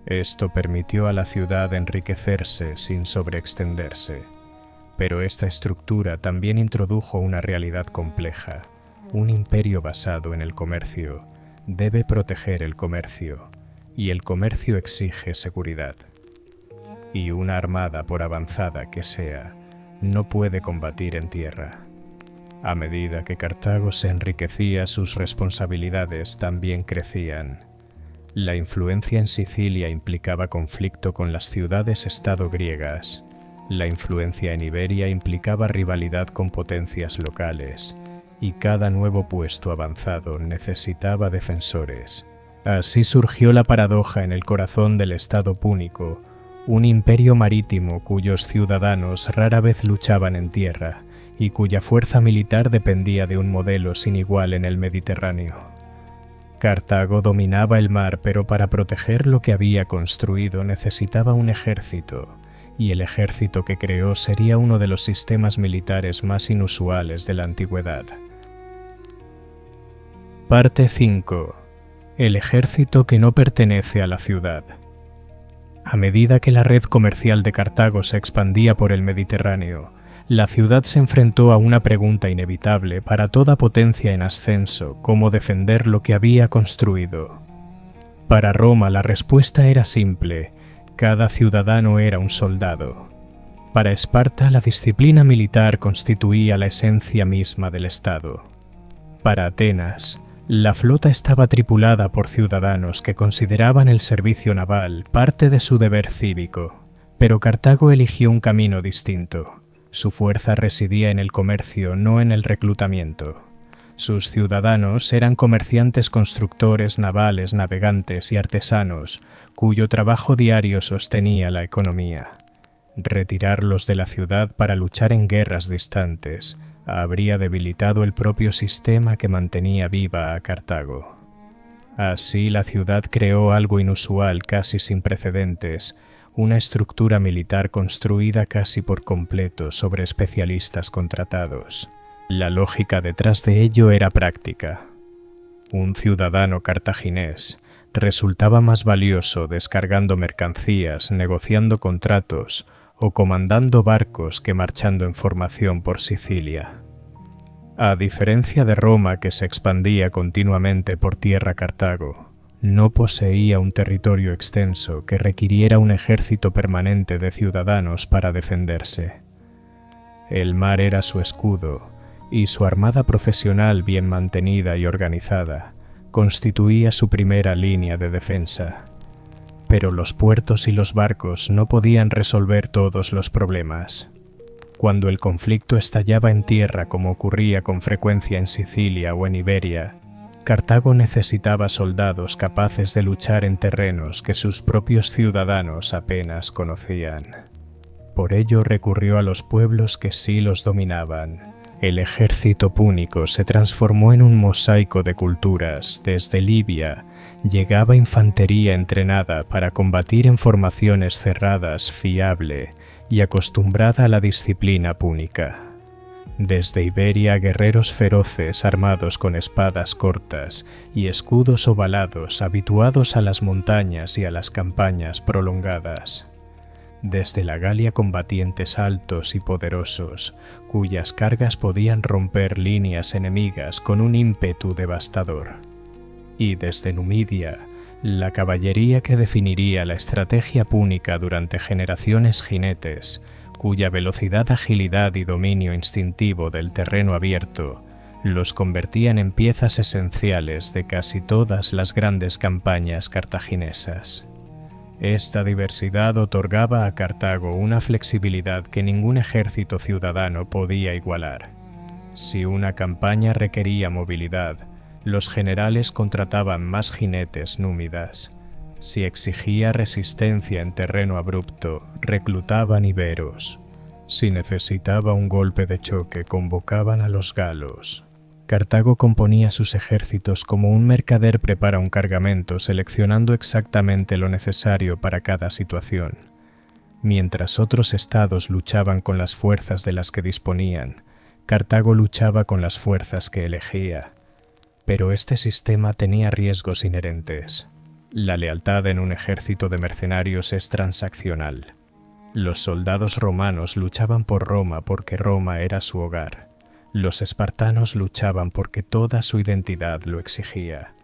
[SPEAKER 1] Esto permitió a la ciudad enriquecerse sin sobreextenderse, pero esta estructura también introdujo una realidad compleja. Un imperio basado en el comercio debe proteger el comercio, y el comercio exige seguridad. Y una armada, por avanzada que sea, no puede combatir en tierra. A medida que Cartago se enriquecía, sus responsabilidades también crecían. La influencia en Sicilia implicaba conflicto con las ciudades-estado griegas. La influencia en Iberia implicaba rivalidad con potencias locales, y cada nuevo puesto avanzado necesitaba defensores. Así surgió la paradoja en el corazón del Estado púnico, un imperio marítimo cuyos ciudadanos rara vez luchaban en tierra y cuya fuerza militar dependía de un modelo sin igual en el Mediterráneo. Cartago dominaba el mar, pero para proteger lo que había construido necesitaba un ejército, y el ejército que creó sería uno de los sistemas militares más inusuales de la antigüedad. Parte 5. El ejército que no pertenece a la ciudad. A medida que la red comercial de Cartago se expandía por el Mediterráneo, la ciudad se enfrentó a una pregunta inevitable para toda potencia en ascenso: ¿cómo defender lo que había construido? Para Roma la respuesta era simple: cada ciudadano era un soldado. Para Esparta la disciplina militar constituía la esencia misma del Estado. Para Atenas, la flota estaba tripulada por ciudadanos que consideraban el servicio naval parte de su deber cívico. Pero Cartago eligió un camino distinto. Su fuerza residía en el comercio, no en el reclutamiento. Sus ciudadanos eran comerciantes, constructores navales, navegantes y artesanos, cuyo trabajo diario sostenía la economía. Retirarlos de la ciudad para luchar en guerras distantes habría debilitado el propio sistema que mantenía viva a Cartago. Así la ciudad creó algo inusual, casi sin precedentes, una estructura militar construida casi por completo sobre especialistas contratados. La lógica detrás de ello era práctica. Un ciudadano cartaginés resultaba más valioso descargando mercancías, negociando contratos o comandando barcos que marchando en formación por Sicilia. A diferencia de Roma, que se expandía continuamente por tierra, Cartago no poseía un territorio extenso que requiriera un ejército permanente de ciudadanos para defenderse. El mar era su escudo, y su armada profesional bien mantenida y organizada constituía su primera línea de defensa. Pero los puertos y los barcos no podían resolver todos los problemas. Cuando el conflicto estallaba en tierra, como ocurría con frecuencia en Sicilia o en Iberia, Cartago necesitaba soldados capaces de luchar en terrenos que sus propios ciudadanos apenas conocían. Por ello recurrió a los pueblos que sí los dominaban. El ejército púnico se transformó en un mosaico de culturas. Desde Libia llegaba infantería entrenada para combatir en formaciones cerradas, fiable y acostumbrada a la disciplina púnica. Desde Iberia, guerreros feroces armados con espadas cortas y escudos ovalados, habituados a las montañas y a las campañas prolongadas. Desde la Galia, combatientes altos y poderosos, cuyas cargas podían romper líneas enemigas con un ímpetu devastador. Y desde Numidia, la caballería que definiría la estrategia púnica durante generaciones, jinetes, cuya velocidad, agilidad y dominio instintivo del terreno abierto los convertían en piezas esenciales de casi todas las grandes campañas cartaginesas. Esta diversidad otorgaba a Cartago una flexibilidad que ningún ejército ciudadano podía igualar. Si una campaña requería movilidad, los generales contrataban más jinetes númidas. Si exigía resistencia en terreno abrupto, reclutaban iberos. Si necesitaba un golpe de choque, convocaban a los galos. Cartago componía sus ejércitos como un mercader prepara un cargamento, seleccionando exactamente lo necesario para cada situación. Mientras otros estados luchaban con las fuerzas de las que disponían, Cartago luchaba con las fuerzas que elegía. Pero este sistema tenía riesgos inherentes. La lealtad en un ejército de mercenarios es transaccional. Los soldados romanos luchaban por Roma porque Roma era su hogar. Los espartanos luchaban porque toda su identidad lo exigía.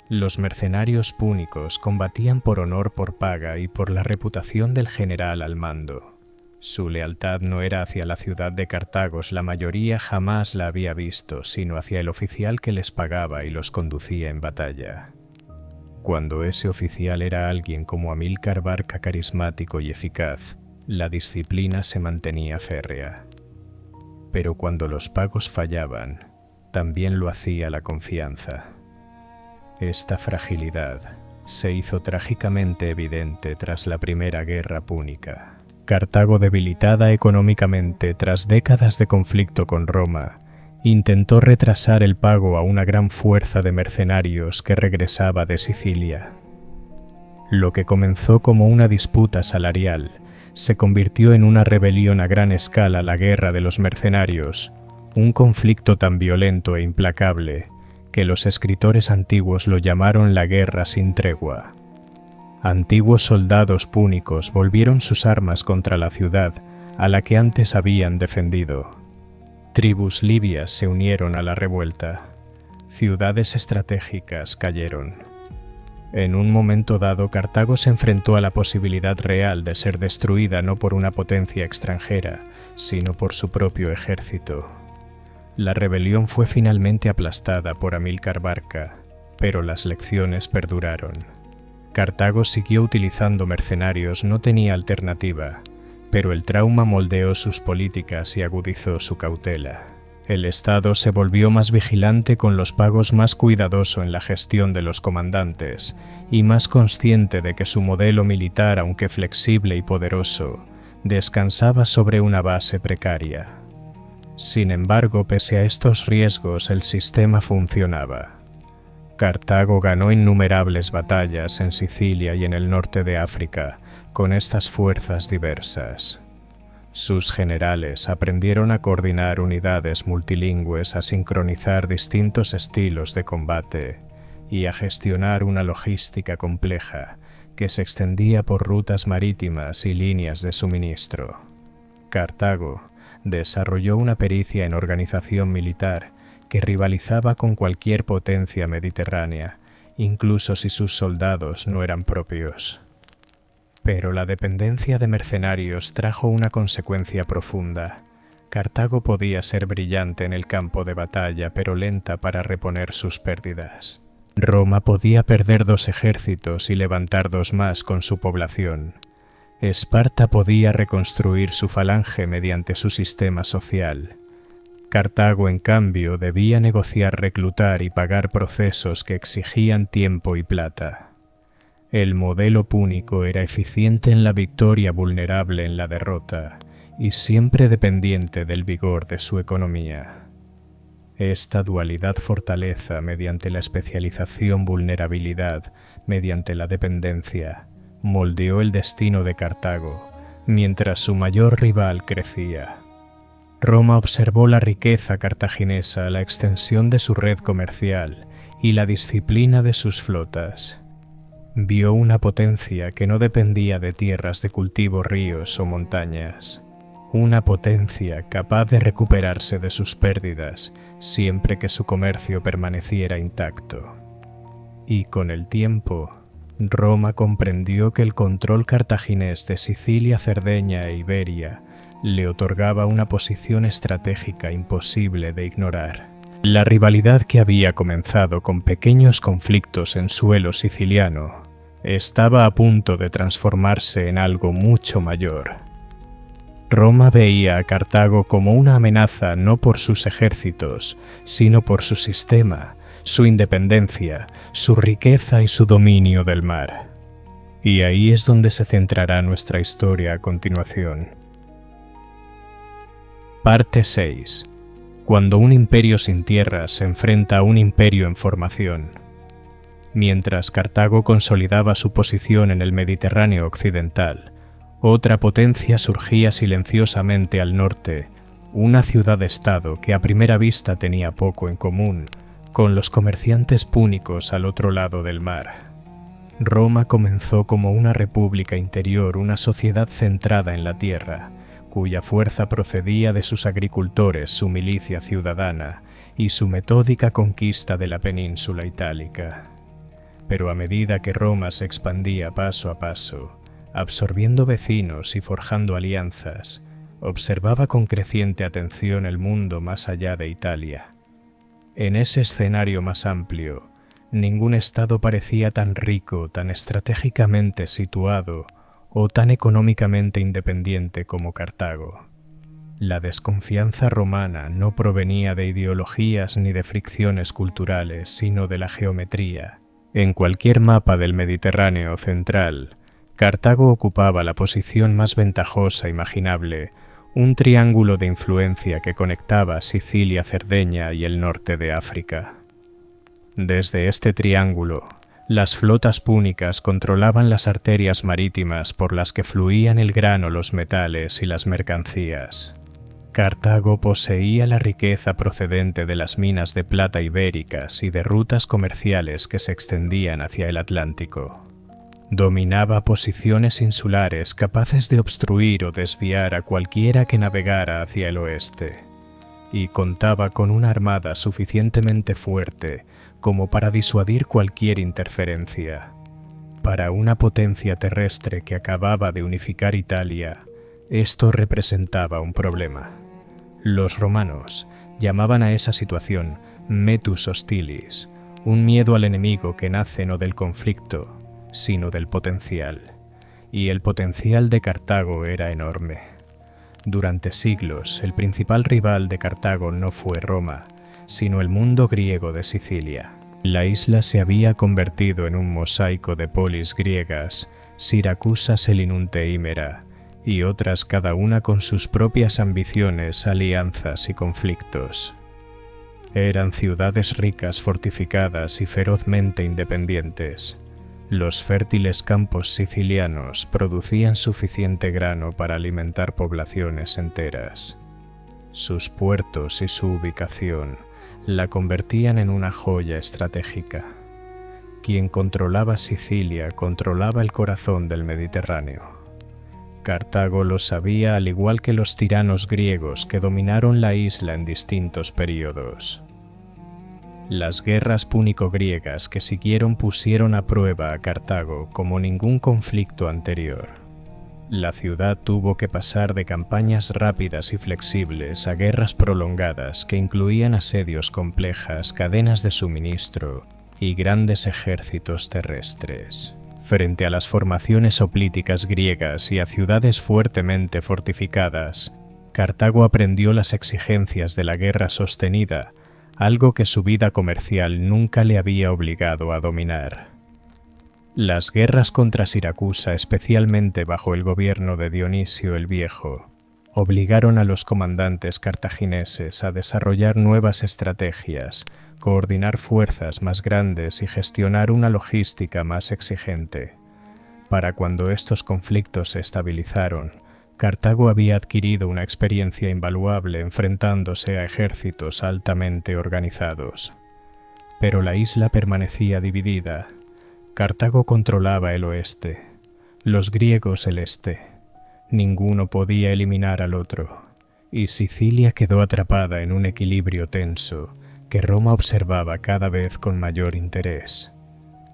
[SPEAKER 1] Los mercenarios púnicos combatían por honor, por paga y por la reputación del general al mando. Su lealtad no era hacia la ciudad de Cartago, la mayoría jamás la había visto, sino hacia el oficial que les pagaba y los conducía en batalla. Cuando ese oficial era alguien como Amílcar Barca, carismático y eficaz, la disciplina se mantenía férrea. Pero cuando los pagos fallaban, también lo hacía la confianza. Esta fragilidad se hizo trágicamente evidente tras la Primera Guerra Púnica. Cartago, debilitada económicamente tras décadas de conflicto con Roma, intentó retrasar el pago a una gran fuerza de mercenarios que regresaba de Sicilia. Lo que comenzó como una disputa salarial se convirtió en una rebelión a gran escala, la Guerra de los Mercenarios, un conflicto tan violento e implacable que los escritores antiguos lo llamaron la Guerra sin tregua. Antiguos soldados púnicos volvieron sus armas contra la ciudad a la que antes habían defendido. Tribus libias se unieron a la revuelta. Ciudades estratégicas cayeron. En un momento dado, Cartago se enfrentó a la posibilidad real de ser destruida no por una potencia extranjera, sino por su propio ejército. La rebelión fue finalmente aplastada por Amílcar Barca, pero las lecciones perduraron. Cartago siguió utilizando mercenarios, no tenía alternativa, pero el trauma moldeó sus políticas y agudizó su cautela. El Estado se volvió más vigilante con los pagos, más cuidadoso en la gestión de los comandantes y más consciente de que su modelo militar, aunque flexible y poderoso, descansaba sobre una base precaria. Sin embargo, pese a estos riesgos, el sistema funcionaba. Cartago ganó innumerables batallas en Sicilia y en el norte de África con estas fuerzas diversas. Sus generales aprendieron a coordinar unidades multilingües, a sincronizar distintos estilos de combate y a gestionar una logística compleja que se extendía por rutas marítimas y líneas de suministro. Cartago desarrolló una pericia en organización militar que rivalizaba con cualquier potencia mediterránea, incluso si sus soldados no eran propios. Pero la dependencia de mercenarios trajo una consecuencia profunda. Cartago podía ser brillante en el campo de batalla, pero lenta para reponer sus pérdidas. Roma podía perder 2 ejércitos y levantar 2 más con su población. Esparta podía reconstruir su falange mediante su sistema social. Cartago, en cambio, debía negociar, reclutar y pagar procesos que exigían tiempo y plata. El modelo púnico era eficiente en la victoria, vulnerable en la derrota, y siempre dependiente del vigor de su economía. Esta dualidad, fortaleza mediante la especialización, vulnerabilidad mediante la dependencia, moldeó el destino de Cartago, mientras su mayor rival crecía. Roma observó la riqueza cartaginesa, la extensión de su red comercial y la disciplina de sus flotas. Vio una potencia que no dependía de tierras de cultivo, ríos o montañas. Una potencia capaz de recuperarse de sus pérdidas siempre que su comercio permaneciera intacto. Y con el tiempo, Roma comprendió que el control cartaginés de Sicilia, Cerdeña e Iberia le otorgaba una posición estratégica imposible de ignorar. La rivalidad, que había comenzado con pequeños conflictos en suelo siciliano, estaba a punto de transformarse en algo mucho mayor. Roma veía a Cartago como una amenaza no por sus ejércitos, sino por su sistema, su independencia, su riqueza y su dominio del mar. Y ahí es donde se centrará nuestra historia a continuación. Parte 6. Cuando un imperio sin tierras se enfrenta a un imperio en formación. Mientras Cartago consolidaba su posición en el Mediterráneo occidental, otra potencia surgía silenciosamente al norte, una ciudad-estado que a primera vista tenía poco en común con los comerciantes púnicos al otro lado del mar. Roma comenzó como una república interior, una sociedad centrada en la tierra, cuya fuerza procedía de sus agricultores, su milicia ciudadana y su metódica conquista de la península itálica. Pero a medida que Roma se expandía paso a paso, absorbiendo vecinos y forjando alianzas, observaba con creciente atención el mundo más allá de Italia. En ese escenario más amplio, ningún estado parecía tan rico, tan estratégicamente situado o tan económicamente independiente como Cartago. La desconfianza romana no provenía de ideologías ni de fricciones culturales, sino de la geometría. En cualquier mapa del Mediterráneo central, Cartago ocupaba la posición más ventajosa imaginable, un triángulo de influencia que conectaba Sicilia, Cerdeña y el norte de África. Desde este triángulo, las flotas púnicas controlaban las arterias marítimas por las que fluían el grano, los metales y las mercancías. Cartago poseía la riqueza procedente de las minas de plata ibéricas y de rutas comerciales que se extendían hacia el Atlántico. Dominaba posiciones insulares capaces de obstruir o desviar a cualquiera que navegara hacia el oeste, y contaba con una armada suficientemente fuerte como para disuadir cualquier interferencia. Para una potencia terrestre que acababa de unificar Italia, esto representaba un problema. Los romanos llamaban a esa situación metus hostilis, un miedo al enemigo que nace no del conflicto, sino del potencial. Y el potencial de Cartago era enorme. Durante siglos, el principal rival de Cartago no fue Roma, sino el mundo griego de Sicilia. La isla se había convertido en un mosaico de polis griegas, Siracusa, Selinunte, Himera, y otras cada una con sus propias ambiciones, alianzas y conflictos. Eran ciudades ricas, fortificadas y ferozmente independientes. Los fértiles campos sicilianos producían suficiente grano para alimentar poblaciones enteras. Sus puertos y su ubicación la convertían en una joya estratégica. Quien controlaba Sicilia controlaba el corazón del Mediterráneo. Cartago lo sabía, al igual que los tiranos griegos que dominaron la isla en distintos períodos. Las guerras púnico-griegas que siguieron pusieron a prueba a Cartago como ningún conflicto anterior. La ciudad tuvo que pasar de campañas rápidas y flexibles a guerras prolongadas que incluían asedios complejas, cadenas de suministro y grandes ejércitos terrestres. Frente a las formaciones hoplíticas griegas y a ciudades fuertemente fortificadas, Cartago aprendió las exigencias de la guerra sostenida, algo que su vida comercial nunca le había obligado a dominar. Las guerras contra Siracusa, especialmente bajo el gobierno de Dionisio el Viejo, obligaron a los comandantes cartagineses a desarrollar nuevas estrategias, coordinar fuerzas más grandes y gestionar una logística más exigente. Para cuando estos conflictos se estabilizaron, Cartago había adquirido una experiencia invaluable enfrentándose a ejércitos altamente organizados. Pero la isla permanecía dividida. Cartago controlaba el oeste, los griegos el este. Ninguno podía eliminar al otro, y Sicilia quedó atrapada en un equilibrio tenso que Roma observaba cada vez con mayor interés.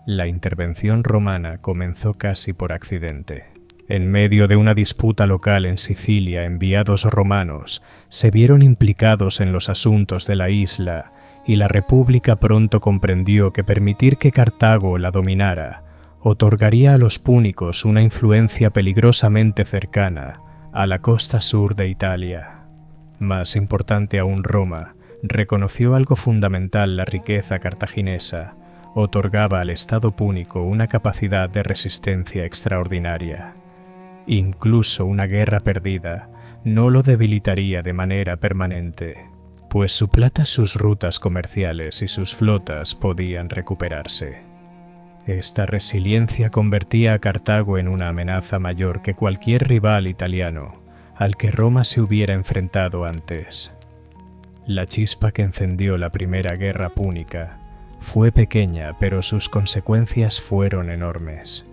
[SPEAKER 1] La intervención romana comenzó casi por accidente. En medio de una disputa local en Sicilia, enviados romanos se vieron implicados en los asuntos de la isla, y la República pronto comprendió que permitir que Cartago la dominara otorgaría a los púnicos una influencia peligrosamente cercana a la costa sur de Italia. Más importante aún, Roma reconoció algo fundamental: la riqueza cartaginesa otorgaba al Estado púnico una capacidad de resistencia extraordinaria. Incluso una guerra perdida no lo debilitaría de manera permanente, pues su plata, sus rutas comerciales y sus flotas podían recuperarse. Esta resiliencia convertía a Cartago en una amenaza mayor que cualquier rival italiano al que Roma se hubiera enfrentado antes. La chispa que encendió la primera guerra púnica fue pequeña, pero sus consecuencias fueron enormes.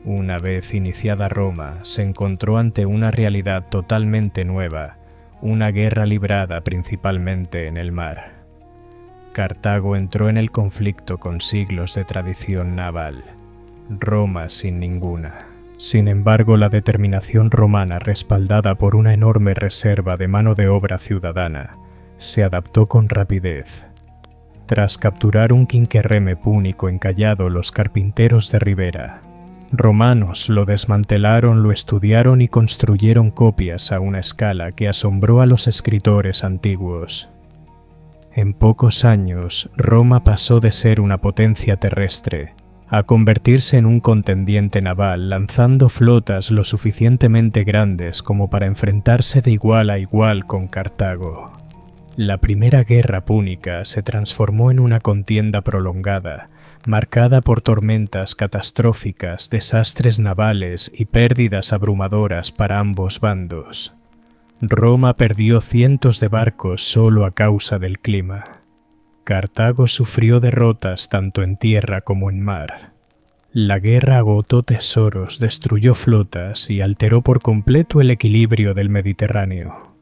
[SPEAKER 1] Una vez iniciada, Roma se encontró ante una realidad totalmente nueva, una guerra librada principalmente en el mar. Cartago entró en el conflicto con siglos de tradición naval, Roma sin ninguna. Sin embargo, la determinación romana, respaldada por una enorme reserva de mano de obra ciudadana, se adaptó con rapidez. Tras capturar un quinquerreme púnico encallado, los carpinteros de Ribera romanos lo desmantelaron, lo estudiaron y construyeron copias a una escala que asombró a los escritores antiguos. En pocos años, Roma pasó de ser una potencia terrestre a convertirse en un contendiente naval, lanzando flotas lo suficientemente grandes como para enfrentarse de igual a igual con Cartago. La primera guerra púnica se transformó en una contienda prolongada, marcada por tormentas catastróficas, desastres navales y pérdidas abrumadoras para ambos bandos. Roma perdió cientos de barcos solo a causa del clima. Cartago sufrió derrotas tanto en tierra como en mar. La guerra agotó tesoros, destruyó flotas y alteró por completo el equilibrio del Mediterráneo.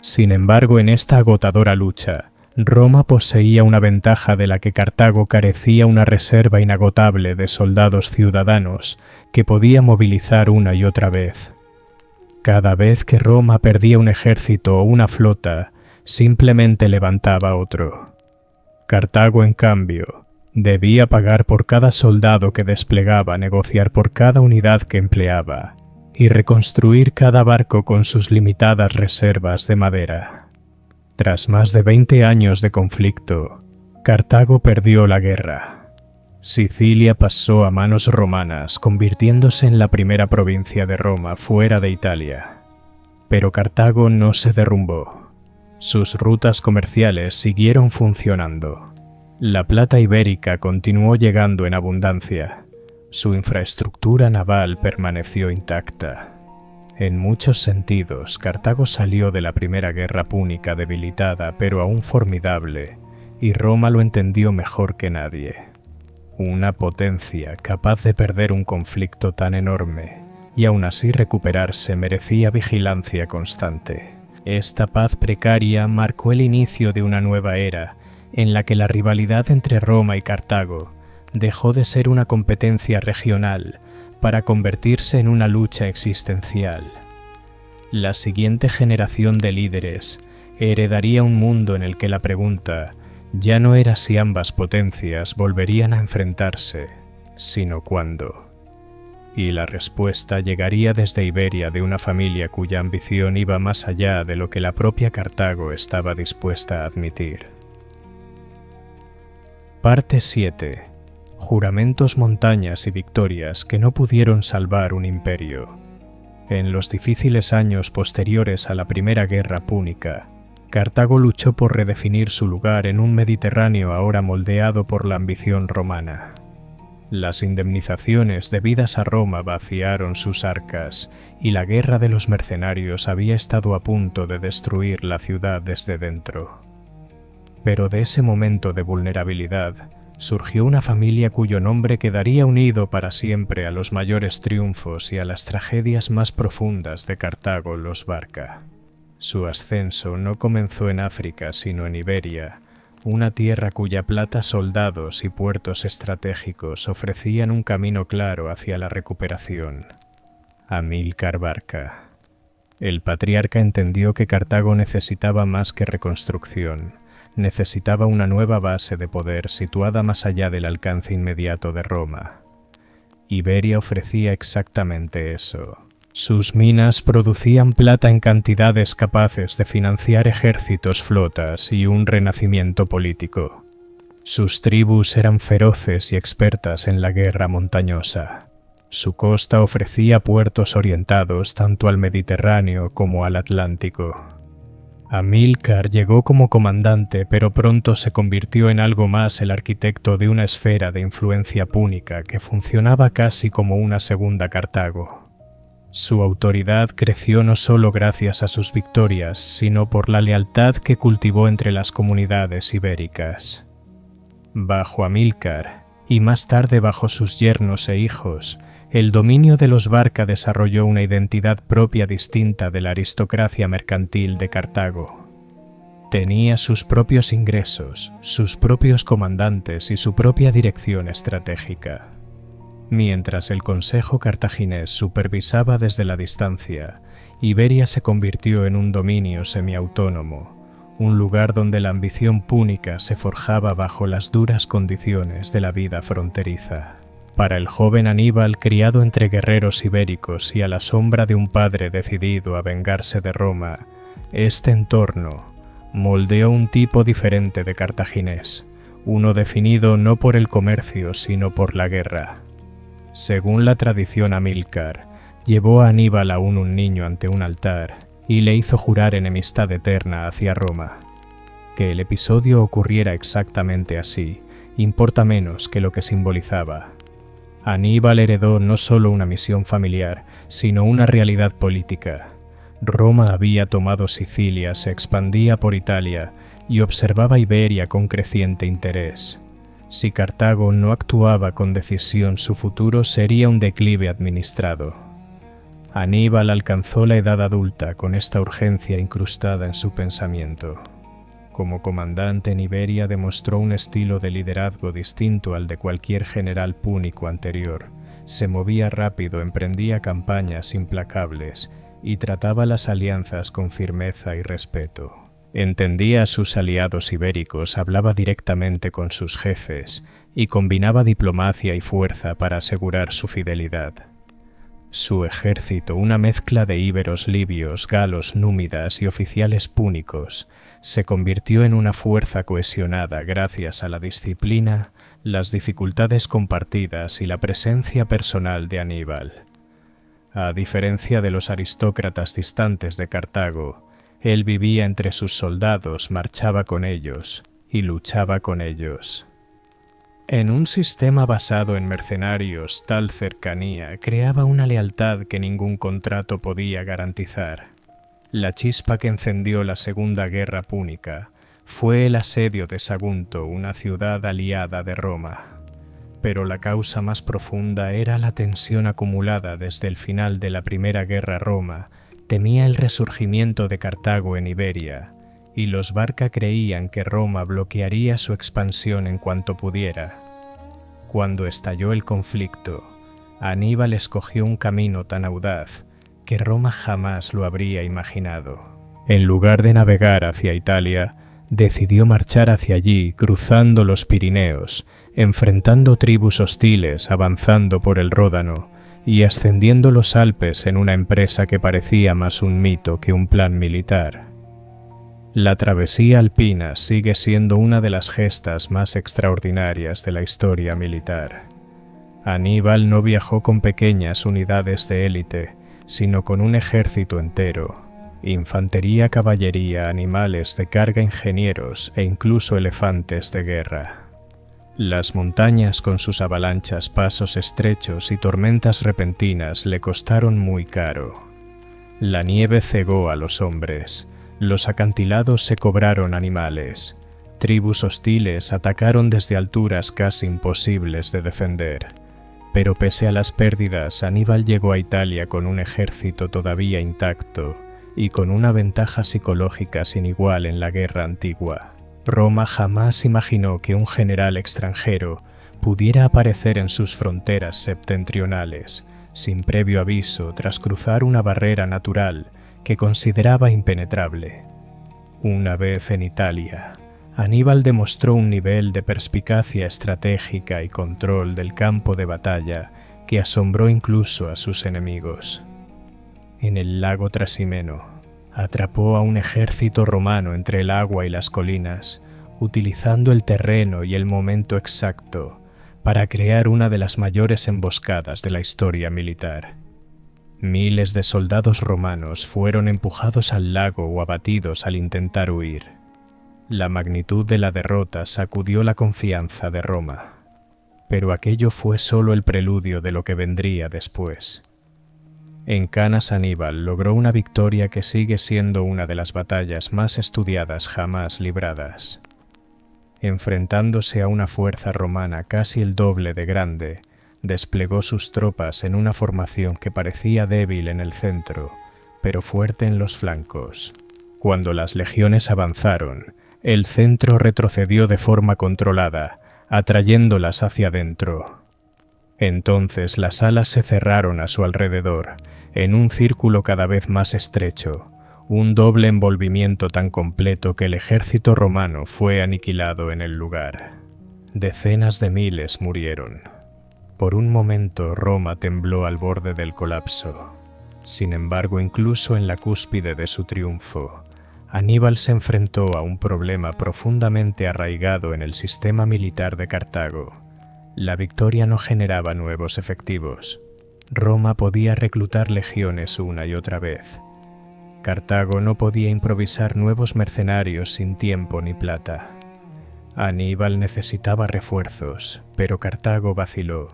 [SPEAKER 1] Sin embargo, en esta agotadora lucha, Roma poseía una ventaja de la que Cartago carecía: una reserva inagotable de soldados ciudadanos que podía movilizar una y otra vez. Cada vez que Roma perdía un ejército o una flota, simplemente levantaba otro. Cartago, en cambio, debía pagar por cada soldado que desplegaba, negociar por cada unidad que empleaba y reconstruir cada barco con sus limitadas reservas de madera. Tras más de 20 años de conflicto, Cartago perdió la guerra. Sicilia pasó a manos romanas, convirtiéndose en la primera provincia de Roma fuera de Italia. Pero Cartago no se derrumbó. Sus rutas comerciales siguieron funcionando. La plata ibérica continuó llegando en abundancia. Su infraestructura naval permaneció intacta. En muchos sentidos, Cartago salió de la Primera Guerra Púnica debilitada pero aún formidable, y Roma lo entendió mejor que nadie. Una potencia capaz de perder un conflicto tan enorme y aún así recuperarse merecía vigilancia constante. Esta paz precaria marcó el inicio de una nueva era en la que la rivalidad entre Roma y Cartago dejó de ser una competencia regional para convertirse en una lucha existencial. La siguiente generación de líderes heredaría un mundo en el que la pregunta ya no era si ambas potencias volverían a enfrentarse, sino cuándo. Y la respuesta llegaría desde Iberia de una familia cuya ambición iba más allá de lo que la propia Cartago estaba dispuesta a admitir. Parte 7. Juramentos, montañas y victorias que no pudieron salvar un imperio. En los difíciles años posteriores a la Primera Guerra Púnica, Cartago luchó por redefinir su lugar en un Mediterráneo ahora moldeado por la ambición romana. Las indemnizaciones debidas a Roma vaciaron sus arcas y la guerra de los mercenarios había estado a punto de destruir la ciudad desde dentro. Pero de ese momento de vulnerabilidad surgió una familia cuyo nombre quedaría unido para siempre a los mayores triunfos y a las tragedias más profundas de Cartago los Barca. Su ascenso no comenzó en África sino en Iberia, una tierra cuya plata, soldados y puertos estratégicos ofrecían un camino claro hacia la recuperación. Amílcar Barca. El patriarca entendió que Cartago necesitaba más que reconstrucción, necesitaba una nueva base de poder situada más allá del alcance inmediato de Roma. Iberia ofrecía exactamente eso. Sus minas producían plata en cantidades capaces de financiar ejércitos, flotas y un renacimiento político. Sus tribus eran feroces y expertas en la guerra montañosa. Su costa ofrecía puertos orientados tanto al Mediterráneo como al Atlántico. Amílcar llegó como comandante, pero pronto se convirtió en algo más el arquitecto de una esfera de influencia púnica que funcionaba casi como una segunda Cartago. Su autoridad creció no solo gracias a sus victorias, sino por la lealtad que cultivó entre las comunidades ibéricas. Bajo Amílcar, y más tarde bajo sus yernos e hijos, el dominio de los Barca desarrolló una identidad propia distinta de la aristocracia mercantil de Cartago. Tenía sus propios ingresos, sus propios comandantes y su propia dirección estratégica. Mientras el Consejo cartaginés supervisaba desde la distancia, Iberia se convirtió en un dominio semiautónomo, un lugar donde la ambición púnica se forjaba bajo las duras condiciones de la vida fronteriza. Para el joven Aníbal, criado entre guerreros ibéricos y a la sombra de un padre decidido a vengarse de Roma, este entorno moldeó un tipo diferente de cartaginés, uno definido no por el comercio sino por la guerra. Según la tradición, Amílcar llevó a Aníbal aún un niño ante un altar y le hizo jurar enemistad eterna hacia Roma. Que el episodio ocurriera exactamente así importa menos que lo que simbolizaba. Aníbal heredó no solo una misión familiar, sino una realidad política. Roma había tomado Sicilia, se expandía por Italia y observaba Iberia con creciente interés. Si Cartago no actuaba con decisión, su futuro sería un declive administrado. Aníbal alcanzó la edad adulta con esta urgencia incrustada en su pensamiento. Como comandante en Iberia demostró un estilo de liderazgo distinto al de cualquier general púnico anterior. Se movía rápido, emprendía campañas implacables y trataba las alianzas con firmeza y respeto. Entendía a sus aliados ibéricos, hablaba directamente con sus jefes y combinaba diplomacia y fuerza para asegurar su fidelidad. Su ejército, una mezcla de íberos, libios, galos, númidas y oficiales púnicos, se convirtió en una fuerza cohesionada gracias a la disciplina, las dificultades compartidas y la presencia personal de Aníbal. A diferencia de los aristócratas distantes de Cartago, él vivía entre sus soldados, marchaba con ellos y luchaba con ellos. En un sistema basado en mercenarios, tal cercanía creaba una lealtad que ningún contrato podía garantizar. La chispa que encendió la Segunda Guerra Púnica fue el asedio de Sagunto, una ciudad aliada de Roma. Pero la causa más profunda era la tensión acumulada desde el final de la Primera Guerra. Roma temía el resurgimiento de Cartago en Iberia, y los Barca creían que Roma bloquearía su expansión en cuanto pudiera. Cuando estalló el conflicto, Aníbal escogió un camino tan audaz que Roma jamás lo habría imaginado. En lugar de navegar hacia Italia, decidió marchar hacia allí, cruzando los Pirineos, enfrentando tribus hostiles, avanzando por el Ródano y ascendiendo los Alpes en una empresa que parecía más un mito que un plan militar. La travesía alpina sigue siendo una de las gestas más extraordinarias de la historia militar. Aníbal no viajó con pequeñas unidades de élite, sino con un ejército entero, infantería, caballería, animales de carga, ingenieros e incluso elefantes de guerra. Las montañas con sus avalanchas, pasos estrechos y tormentas repentinas le costaron muy caro. La nieve cegó a los hombres, los acantilados se cobraron animales, tribus hostiles atacaron desde alturas casi imposibles de defender. Pero pese a las pérdidas, Aníbal llegó a Italia con un ejército todavía intacto y con una ventaja psicológica sin igual en la guerra antigua. Roma jamás imaginó que un general extranjero pudiera aparecer en sus fronteras septentrionales, sin previo aviso, tras cruzar una barrera natural que consideraba impenetrable. Una vez en Italia, Aníbal demostró un nivel de perspicacia estratégica y control del campo de batalla que asombró incluso a sus enemigos. En el lago Trasimeno, atrapó a un ejército romano entre el agua y las colinas, utilizando el terreno y el momento exacto para crear una de las mayores emboscadas de la historia militar. Miles de soldados romanos fueron empujados al lago o abatidos al intentar huir. La magnitud de la derrota sacudió la confianza de Roma, pero aquello fue solo el preludio de lo que vendría después. En Canas, Aníbal logró una victoria que sigue siendo una de las batallas más estudiadas jamás libradas. Enfrentándose a una fuerza romana casi el doble de grande, desplegó sus tropas en una formación que parecía débil en el centro, pero fuerte en los flancos. Cuando las legiones avanzaron, el centro retrocedió de forma controlada, atrayéndolas hacia adentro. Entonces las alas se cerraron a su alrededor, en un círculo cada vez más estrecho, un doble envolvimiento tan completo que el ejército romano fue aniquilado en el lugar. Decenas de miles murieron. Por un momento Roma tembló al borde del colapso. Sin embargo, incluso en la cúspide de su triunfo, Aníbal se enfrentó a un problema profundamente arraigado en el sistema militar de Cartago. La victoria no generaba nuevos efectivos. Roma podía reclutar legiones una y otra vez. Cartago no podía improvisar nuevos mercenarios sin tiempo ni plata. Aníbal necesitaba refuerzos, pero Cartago vaciló,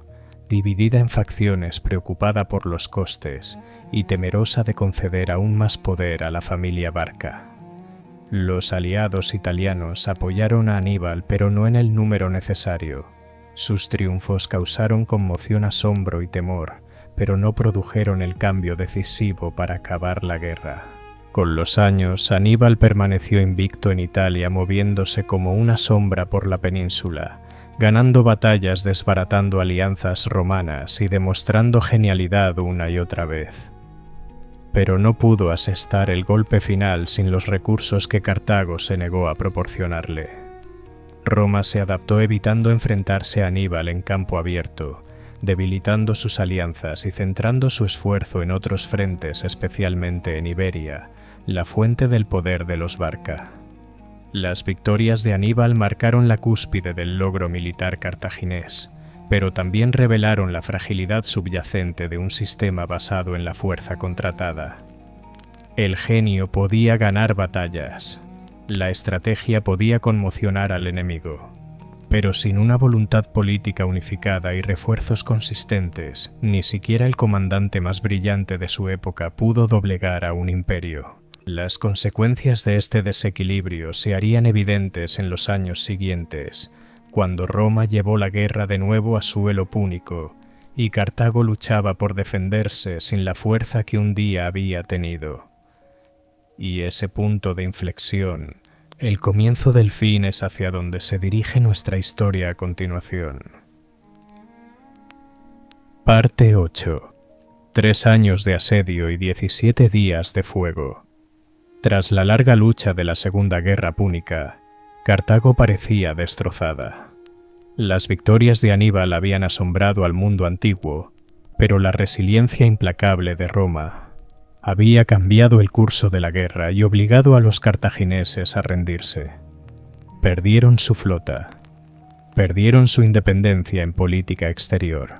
[SPEAKER 1] dividida en facciones, preocupada por los costes y temerosa de conceder aún más poder a la familia Barca. Los aliados italianos apoyaron a Aníbal, pero no en el número necesario. Sus triunfos causaron conmoción, asombro y temor, pero no produjeron el cambio decisivo para acabar la guerra. Con los años, Aníbal permaneció invicto en Italia, moviéndose como una sombra por la península, ganando batallas, desbaratando alianzas romanas y demostrando genialidad una y otra vez. Pero no pudo asestar el golpe final sin los recursos que Cartago se negó a proporcionarle. Roma se adaptó evitando enfrentarse a Aníbal en campo abierto, debilitando sus alianzas y centrando su esfuerzo en otros frentes, especialmente en Iberia, la fuente del poder de los Barca. Las victorias de Aníbal marcaron la cúspide del logro militar cartaginés, pero también revelaron la fragilidad subyacente de un sistema basado en la fuerza contratada. El genio podía ganar batallas, la estrategia podía conmocionar al enemigo, pero sin una voluntad política unificada y refuerzos consistentes, ni siquiera el comandante más brillante de su época pudo doblegar a un imperio. Las consecuencias de este desequilibrio se harían evidentes en los años siguientes, cuando Roma llevó la guerra de nuevo a suelo púnico y Cartago luchaba por defenderse sin la fuerza que un día había tenido. Y ese punto de inflexión, el comienzo del fin, es hacia donde se dirige nuestra historia a continuación. Parte 8. 3 años de asedio y 17 días de fuego. Tras la larga lucha de la Segunda Guerra Púnica, Cartago parecía destrozada. Las victorias de Aníbal habían asombrado al mundo antiguo, pero la resiliencia implacable de Roma había cambiado el curso de la guerra y obligado a los cartagineses a rendirse. Perdieron su flota, perdieron su independencia en política exterior,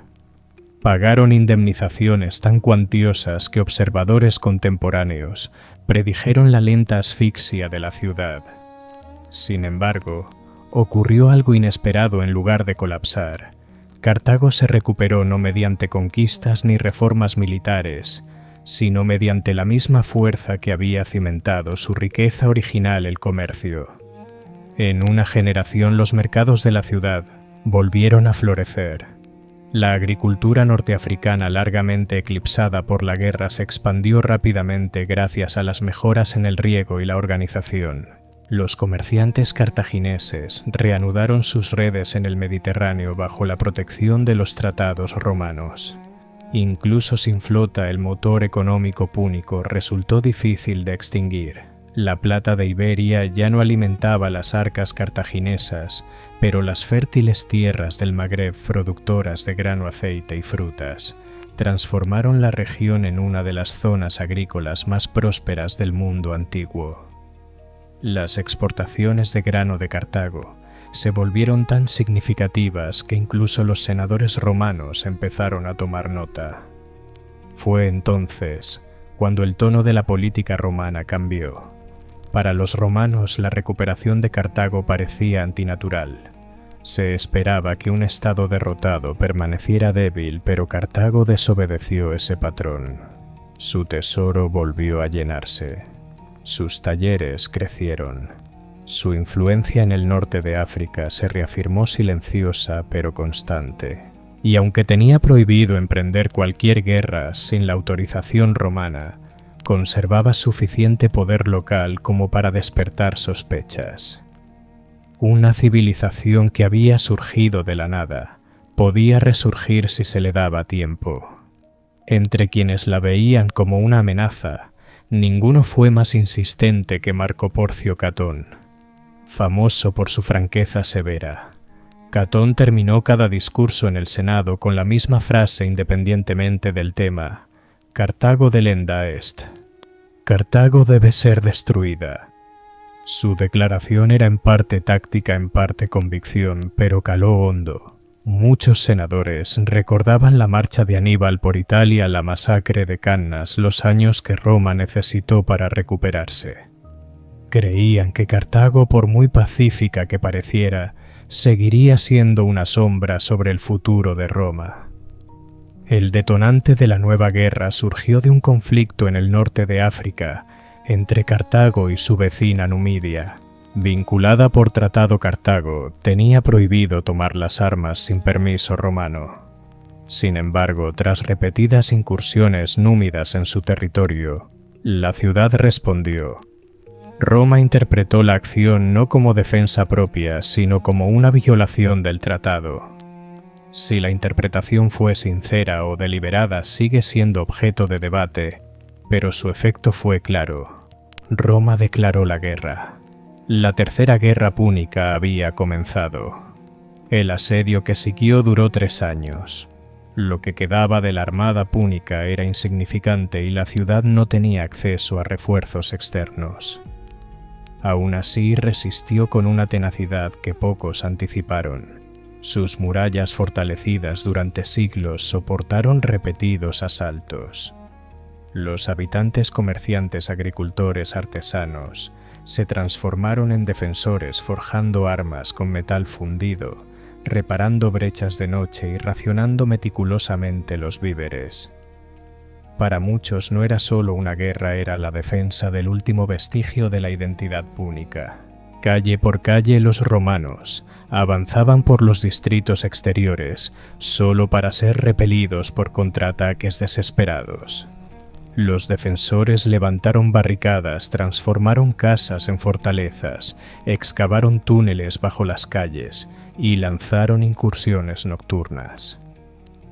[SPEAKER 1] pagaron indemnizaciones tan cuantiosas que observadores contemporáneos predijeron la lenta asfixia de la ciudad. Sin embargo, ocurrió algo inesperado. En lugar de colapsar, Cartago se recuperó no mediante conquistas ni reformas militares, sino mediante la misma fuerza que había cimentado su riqueza original, el comercio. En una generación los mercados de la ciudad volvieron a florecer. La agricultura norteafricana, largamente eclipsada por la guerra, se expandió rápidamente gracias a las mejoras en el riego y la organización. Los comerciantes cartagineses reanudaron sus redes en el Mediterráneo bajo la protección de los tratados romanos. Incluso sin flota, el motor económico púnico resultó difícil de extinguir. La plata de Iberia ya no alimentaba las arcas cartaginesas, pero las fértiles tierras del Magreb, productoras de grano, aceite y frutas, transformaron la región en una de las zonas agrícolas más prósperas del mundo antiguo. Las exportaciones de grano de Cartago se volvieron tan significativas que incluso los senadores romanos empezaron a tomar nota. Fue entonces cuando el tono de la política romana cambió. Para los romanos, la recuperación de Cartago parecía antinatural. Se esperaba que un estado derrotado permaneciera débil, pero Cartago desobedeció ese patrón. Su tesoro volvió a llenarse. Sus talleres crecieron. Su influencia en el norte de África se reafirmó silenciosa pero constante. Y aunque tenía prohibido emprender cualquier guerra sin la autorización romana, conservaba suficiente poder local como para despertar sospechas. Una civilización que había surgido de la nada podía resurgir si se le daba tiempo. Entre quienes la veían como una amenaza, ninguno fue más insistente que Marco Porcio Catón. Famoso por su franqueza severa, Catón terminó cada discurso en el Senado con la misma frase independientemente del tema: Cartago delenda est. Cartago debe ser destruida. Su declaración era en parte táctica, en parte convicción, pero caló hondo. Muchos senadores recordaban la marcha de Aníbal por Italia, la masacre de Cannas, los años que Roma necesitó para recuperarse. Creían que Cartago, por muy pacífica que pareciera, seguiría siendo una sombra sobre el futuro de Roma. El detonante de la nueva guerra surgió de un conflicto en el norte de África entre Cartago y su vecina Numidia. Vinculada por tratado, Cartago tenía prohibido tomar las armas sin permiso romano. Sin embargo, tras repetidas incursiones númidas en su territorio, la ciudad respondió. Roma interpretó la acción no como defensa propia, sino como una violación del tratado. Si la interpretación fue sincera o deliberada sigue siendo objeto de debate, pero su efecto fue claro. Roma declaró la guerra. La Tercera Guerra Púnica había comenzado. El asedio que siguió duró 3 años. Lo que quedaba de la armada púnica era insignificante y la ciudad no tenía acceso a refuerzos externos. Aún así, resistió con una tenacidad que pocos anticiparon. Sus murallas fortalecidas durante siglos soportaron repetidos asaltos. Los habitantes, comerciantes, agricultores, artesanos, se transformaron en defensores forjando armas con metal fundido, reparando brechas de noche y racionando meticulosamente los víveres. Para muchos no era solo una guerra, era la defensa del último vestigio de la identidad púnica. Calle por calle los romanos avanzaban por los distritos exteriores solo para ser repelidos por contraataques desesperados. Los defensores levantaron barricadas, transformaron casas en fortalezas, excavaron túneles bajo las calles y lanzaron incursiones nocturnas.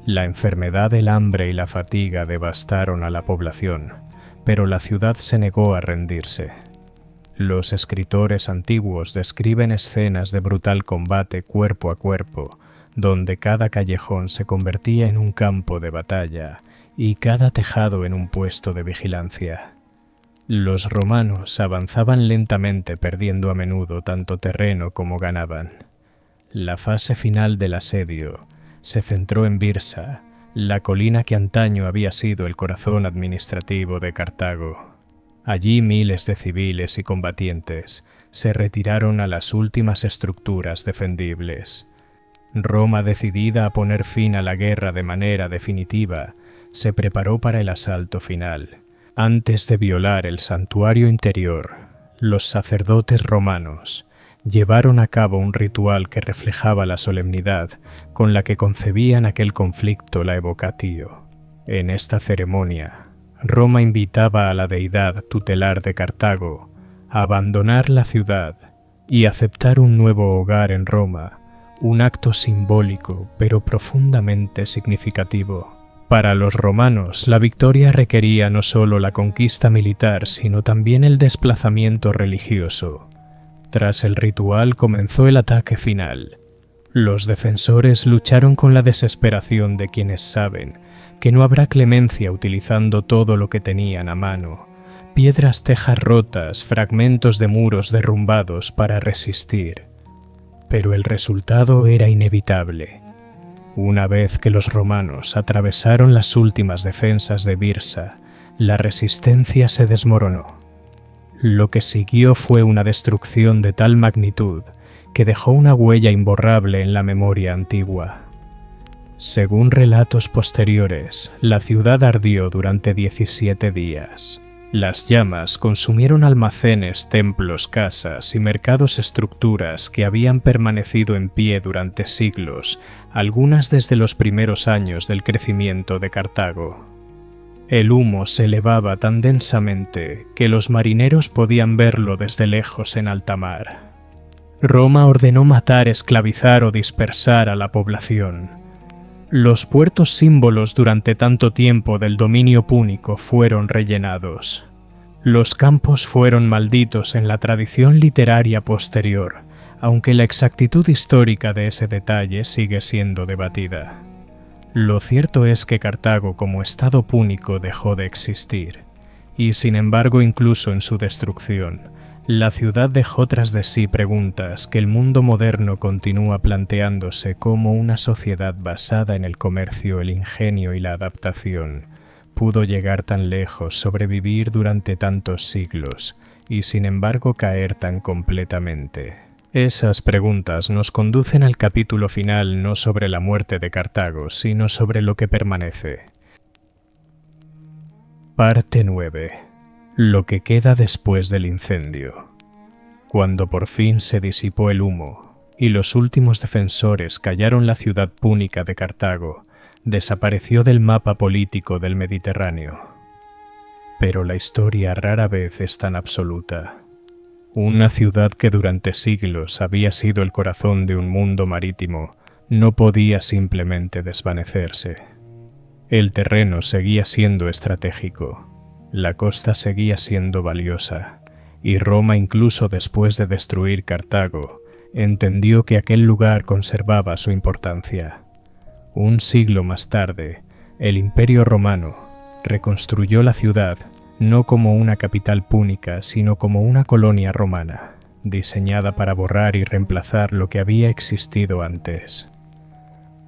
[SPEAKER 1] La enfermedad, el hambre y la fatiga devastaron a la población, pero la ciudad se negó a rendirse. Los escritores antiguos describen escenas de brutal combate cuerpo a cuerpo, donde cada callejón se convertía en un campo de batalla y cada tejado en un puesto de vigilancia. Los romanos avanzaban lentamente, perdiendo a menudo tanto terreno como ganaban. La fase final del asedio se centró en Byrsa, la colina que antaño había sido el corazón administrativo de Cartago. Allí miles de civiles y combatientes se retiraron a las últimas estructuras defendibles. Roma, decidida a poner fin a la guerra de manera definitiva, se preparó para el asalto final. Antes de violar el santuario interior, los sacerdotes romanos llevaron a cabo un ritual que reflejaba la solemnidad con la que concebían aquel conflicto, la evocatio. En esta ceremonia, Roma invitaba a la deidad tutelar de Cartago a abandonar la ciudad y aceptar un nuevo hogar en Roma, un acto simbólico pero profundamente significativo. Para los romanos, la victoria requería no solo la conquista militar, sino también el desplazamiento religioso. Tras el ritual comenzó el ataque final. Los defensores lucharon con la desesperación de quienes saben que no habrá clemencia, utilizando todo lo que tenían a mano: piedras, tejas rotas, fragmentos de muros derrumbados para resistir. Pero el resultado era inevitable. Una vez que los romanos atravesaron las últimas defensas de Byrsa, la resistencia se desmoronó. Lo que siguió fue una destrucción de tal magnitud que dejó una huella imborrable en la memoria antigua. Según relatos posteriores, la ciudad ardió durante 17 días. Las llamas consumieron almacenes, templos, casas y mercados, estructuras que habían permanecido en pie durante siglos, algunas desde los primeros años del crecimiento de Cartago. El humo se elevaba tan densamente que los marineros podían verlo desde lejos en alta mar. Roma ordenó matar, esclavizar o dispersar a la población. Los puertos, símbolos durante tanto tiempo del dominio púnico, fueron rellenados. Los campos fueron malditos en la tradición literaria posterior, aunque la exactitud histórica de ese detalle sigue siendo debatida. Lo cierto es que Cartago como estado púnico dejó de existir, y sin embargo, incluso en su destrucción, la ciudad dejó tras de sí preguntas que el mundo moderno continúa planteándose: cómo una sociedad basada en el comercio, el ingenio y la adaptación pudo llegar tan lejos, sobrevivir durante tantos siglos y sin embargo caer tan completamente. Esas preguntas nos conducen al capítulo final, no sobre la muerte de Cartago, sino sobre lo que permanece. Parte 9. Lo que queda después del incendio. Cuando por fin se disipó el humo y los últimos defensores callaron, la ciudad púnica de Cartago desapareció del mapa político del Mediterráneo. Pero la historia rara vez es tan absoluta. Una ciudad que durante siglos había sido el corazón de un mundo marítimo no podía simplemente desvanecerse. El terreno seguía siendo estratégico. La costa seguía siendo valiosa, y Roma, incluso después de destruir Cartago, entendió que aquel lugar conservaba su importancia. Un siglo más tarde, el Imperio Romano reconstruyó la ciudad no como una capital púnica, sino como una colonia romana, diseñada para borrar y reemplazar lo que había existido antes.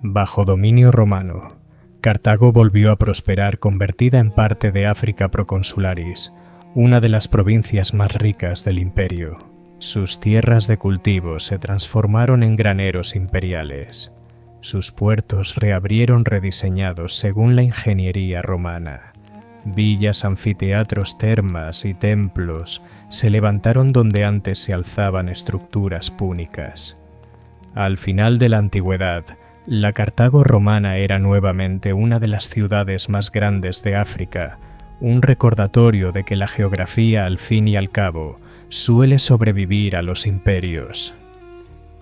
[SPEAKER 1] Bajo dominio romano, Cartago volvió a prosperar convertida en parte de África Proconsularis, una de las provincias más ricas del imperio. Sus tierras de cultivo se transformaron en graneros imperiales. Sus puertos reabrieron rediseñados según la ingeniería romana. Villas, anfiteatros, termas y templos se levantaron donde antes se alzaban estructuras púnicas. Al final de la antigüedad, la Cartago romana era nuevamente una de las ciudades más grandes de África, un recordatorio de que la geografía, al fin y al cabo, suele sobrevivir a los imperios.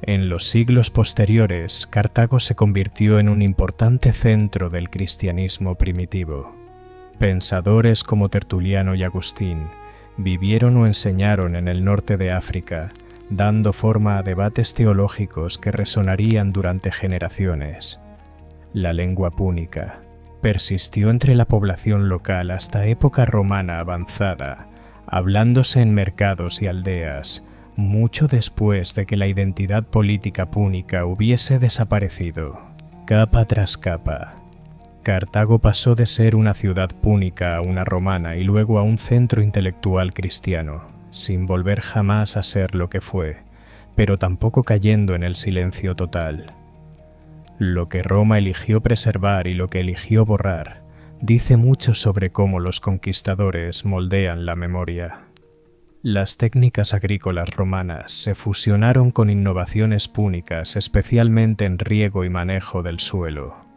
[SPEAKER 1] En los siglos posteriores, Cartago se convirtió en un importante centro del cristianismo primitivo. Pensadores como Tertuliano y Agustín vivieron o enseñaron en el norte de África, dando forma a debates teológicos que resonarían durante generaciones. La lengua púnica persistió entre la población local hasta época romana avanzada, hablándose en mercados y aldeas, mucho después de que la identidad política púnica hubiese desaparecido. Capa tras capa, Cartago pasó de ser una ciudad púnica a una romana y luego a un centro intelectual cristiano, sin volver jamás a ser lo que fue, pero tampoco cayendo en el silencio total. Lo que Roma eligió preservar y lo que eligió borrar dice mucho sobre cómo los conquistadores moldean la memoria. Las técnicas agrícolas romanas se fusionaron con innovaciones púnicas, especialmente en riego y manejo del suelo.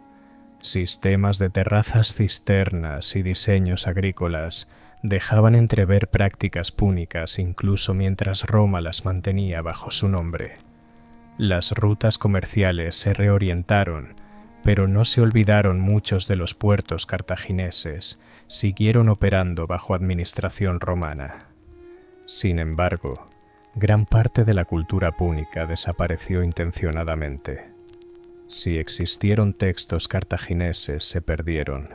[SPEAKER 1] Sistemas de terrazas cisternas y diseños agrícolas dejaban entrever prácticas púnicas incluso mientras Roma las mantenía bajo su nombre. Las rutas comerciales se reorientaron, pero no se olvidaron muchos de los puertos cartagineses, siguieron operando bajo administración romana. Sin embargo, gran parte de la cultura púnica desapareció intencionadamente. Si existieron textos cartagineses, se perdieron.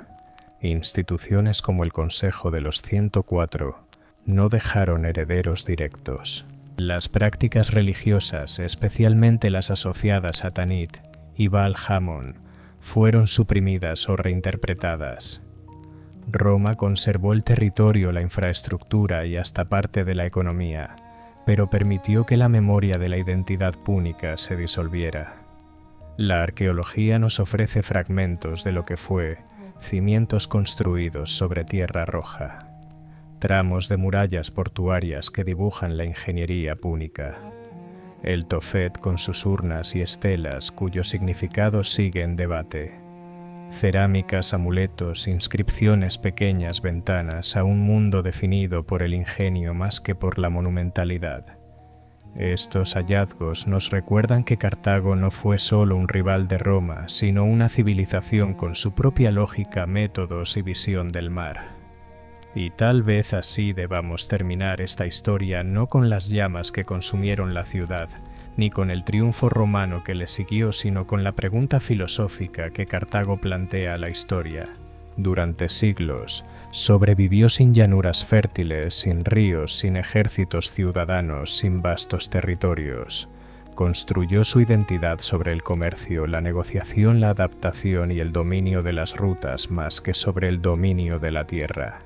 [SPEAKER 1] Instituciones como el Consejo de los 104 no dejaron herederos directos. Las prácticas religiosas, especialmente las asociadas a Tanit y Baal-Hamon, fueron suprimidas o reinterpretadas. Roma conservó el territorio, la infraestructura y hasta parte de la economía, pero permitió que la memoria de la identidad púnica se disolviera. La arqueología nos ofrece fragmentos de lo que fue, cimientos construidos sobre tierra roja, tramos de murallas portuarias que dibujan la ingeniería púnica, el Tofet con sus urnas y estelas cuyo significado sigue en debate, cerámicas, amuletos, inscripciones, pequeñas ventanas a un mundo definido por el ingenio más que por la monumentalidad. Estos hallazgos nos recuerdan que Cartago no fue solo un rival de Roma, sino una civilización con su propia lógica, métodos y visión del mar. Y tal vez así debamos terminar esta historia no con las llamas que consumieron la ciudad, ni con el triunfo romano que le siguió, sino con la pregunta filosófica que Cartago plantea a la historia. Durante siglos, sobrevivió sin llanuras fértiles, sin ríos, sin ejércitos ciudadanos, sin vastos territorios. Construyó su identidad sobre el comercio, la negociación, la adaptación y el dominio de las rutas más que sobre el dominio de la tierra.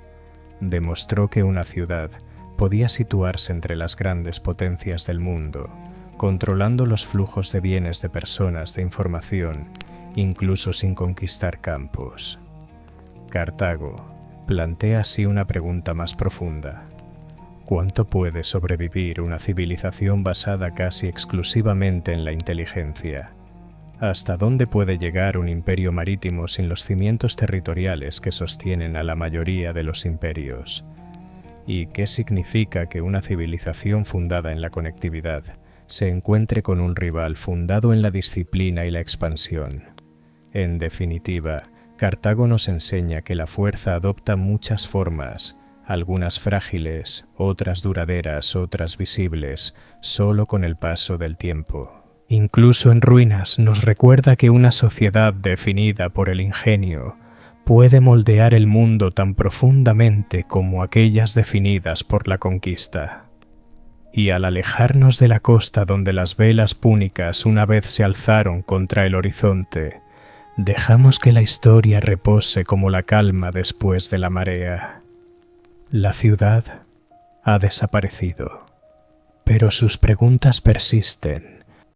[SPEAKER 1] Demostró que una ciudad podía situarse entre las grandes potencias del mundo, controlando los flujos de bienes, de personas, de información, incluso sin conquistar campos. Cartago plantea así una pregunta más profunda. ¿Cuánto puede sobrevivir una civilización basada casi exclusivamente en la inteligencia? ¿Hasta dónde puede llegar un imperio marítimo sin los cimientos territoriales que sostienen a la mayoría de los imperios? ¿Y qué significa que una civilización fundada en la conectividad se encuentre con un rival fundado en la disciplina y la expansión? En definitiva, Cartago nos enseña que la fuerza adopta muchas formas, algunas frágiles, otras duraderas, otras visibles, solo con el paso del tiempo. Incluso en ruinas nos recuerda que una sociedad definida por el ingenio puede moldear el mundo tan profundamente como aquellas definidas por la conquista. Y al alejarnos de la costa donde las velas púnicas una vez se alzaron contra el horizonte, dejamos que la historia repose como la calma después de la marea. La ciudad ha desaparecido, pero sus preguntas persisten.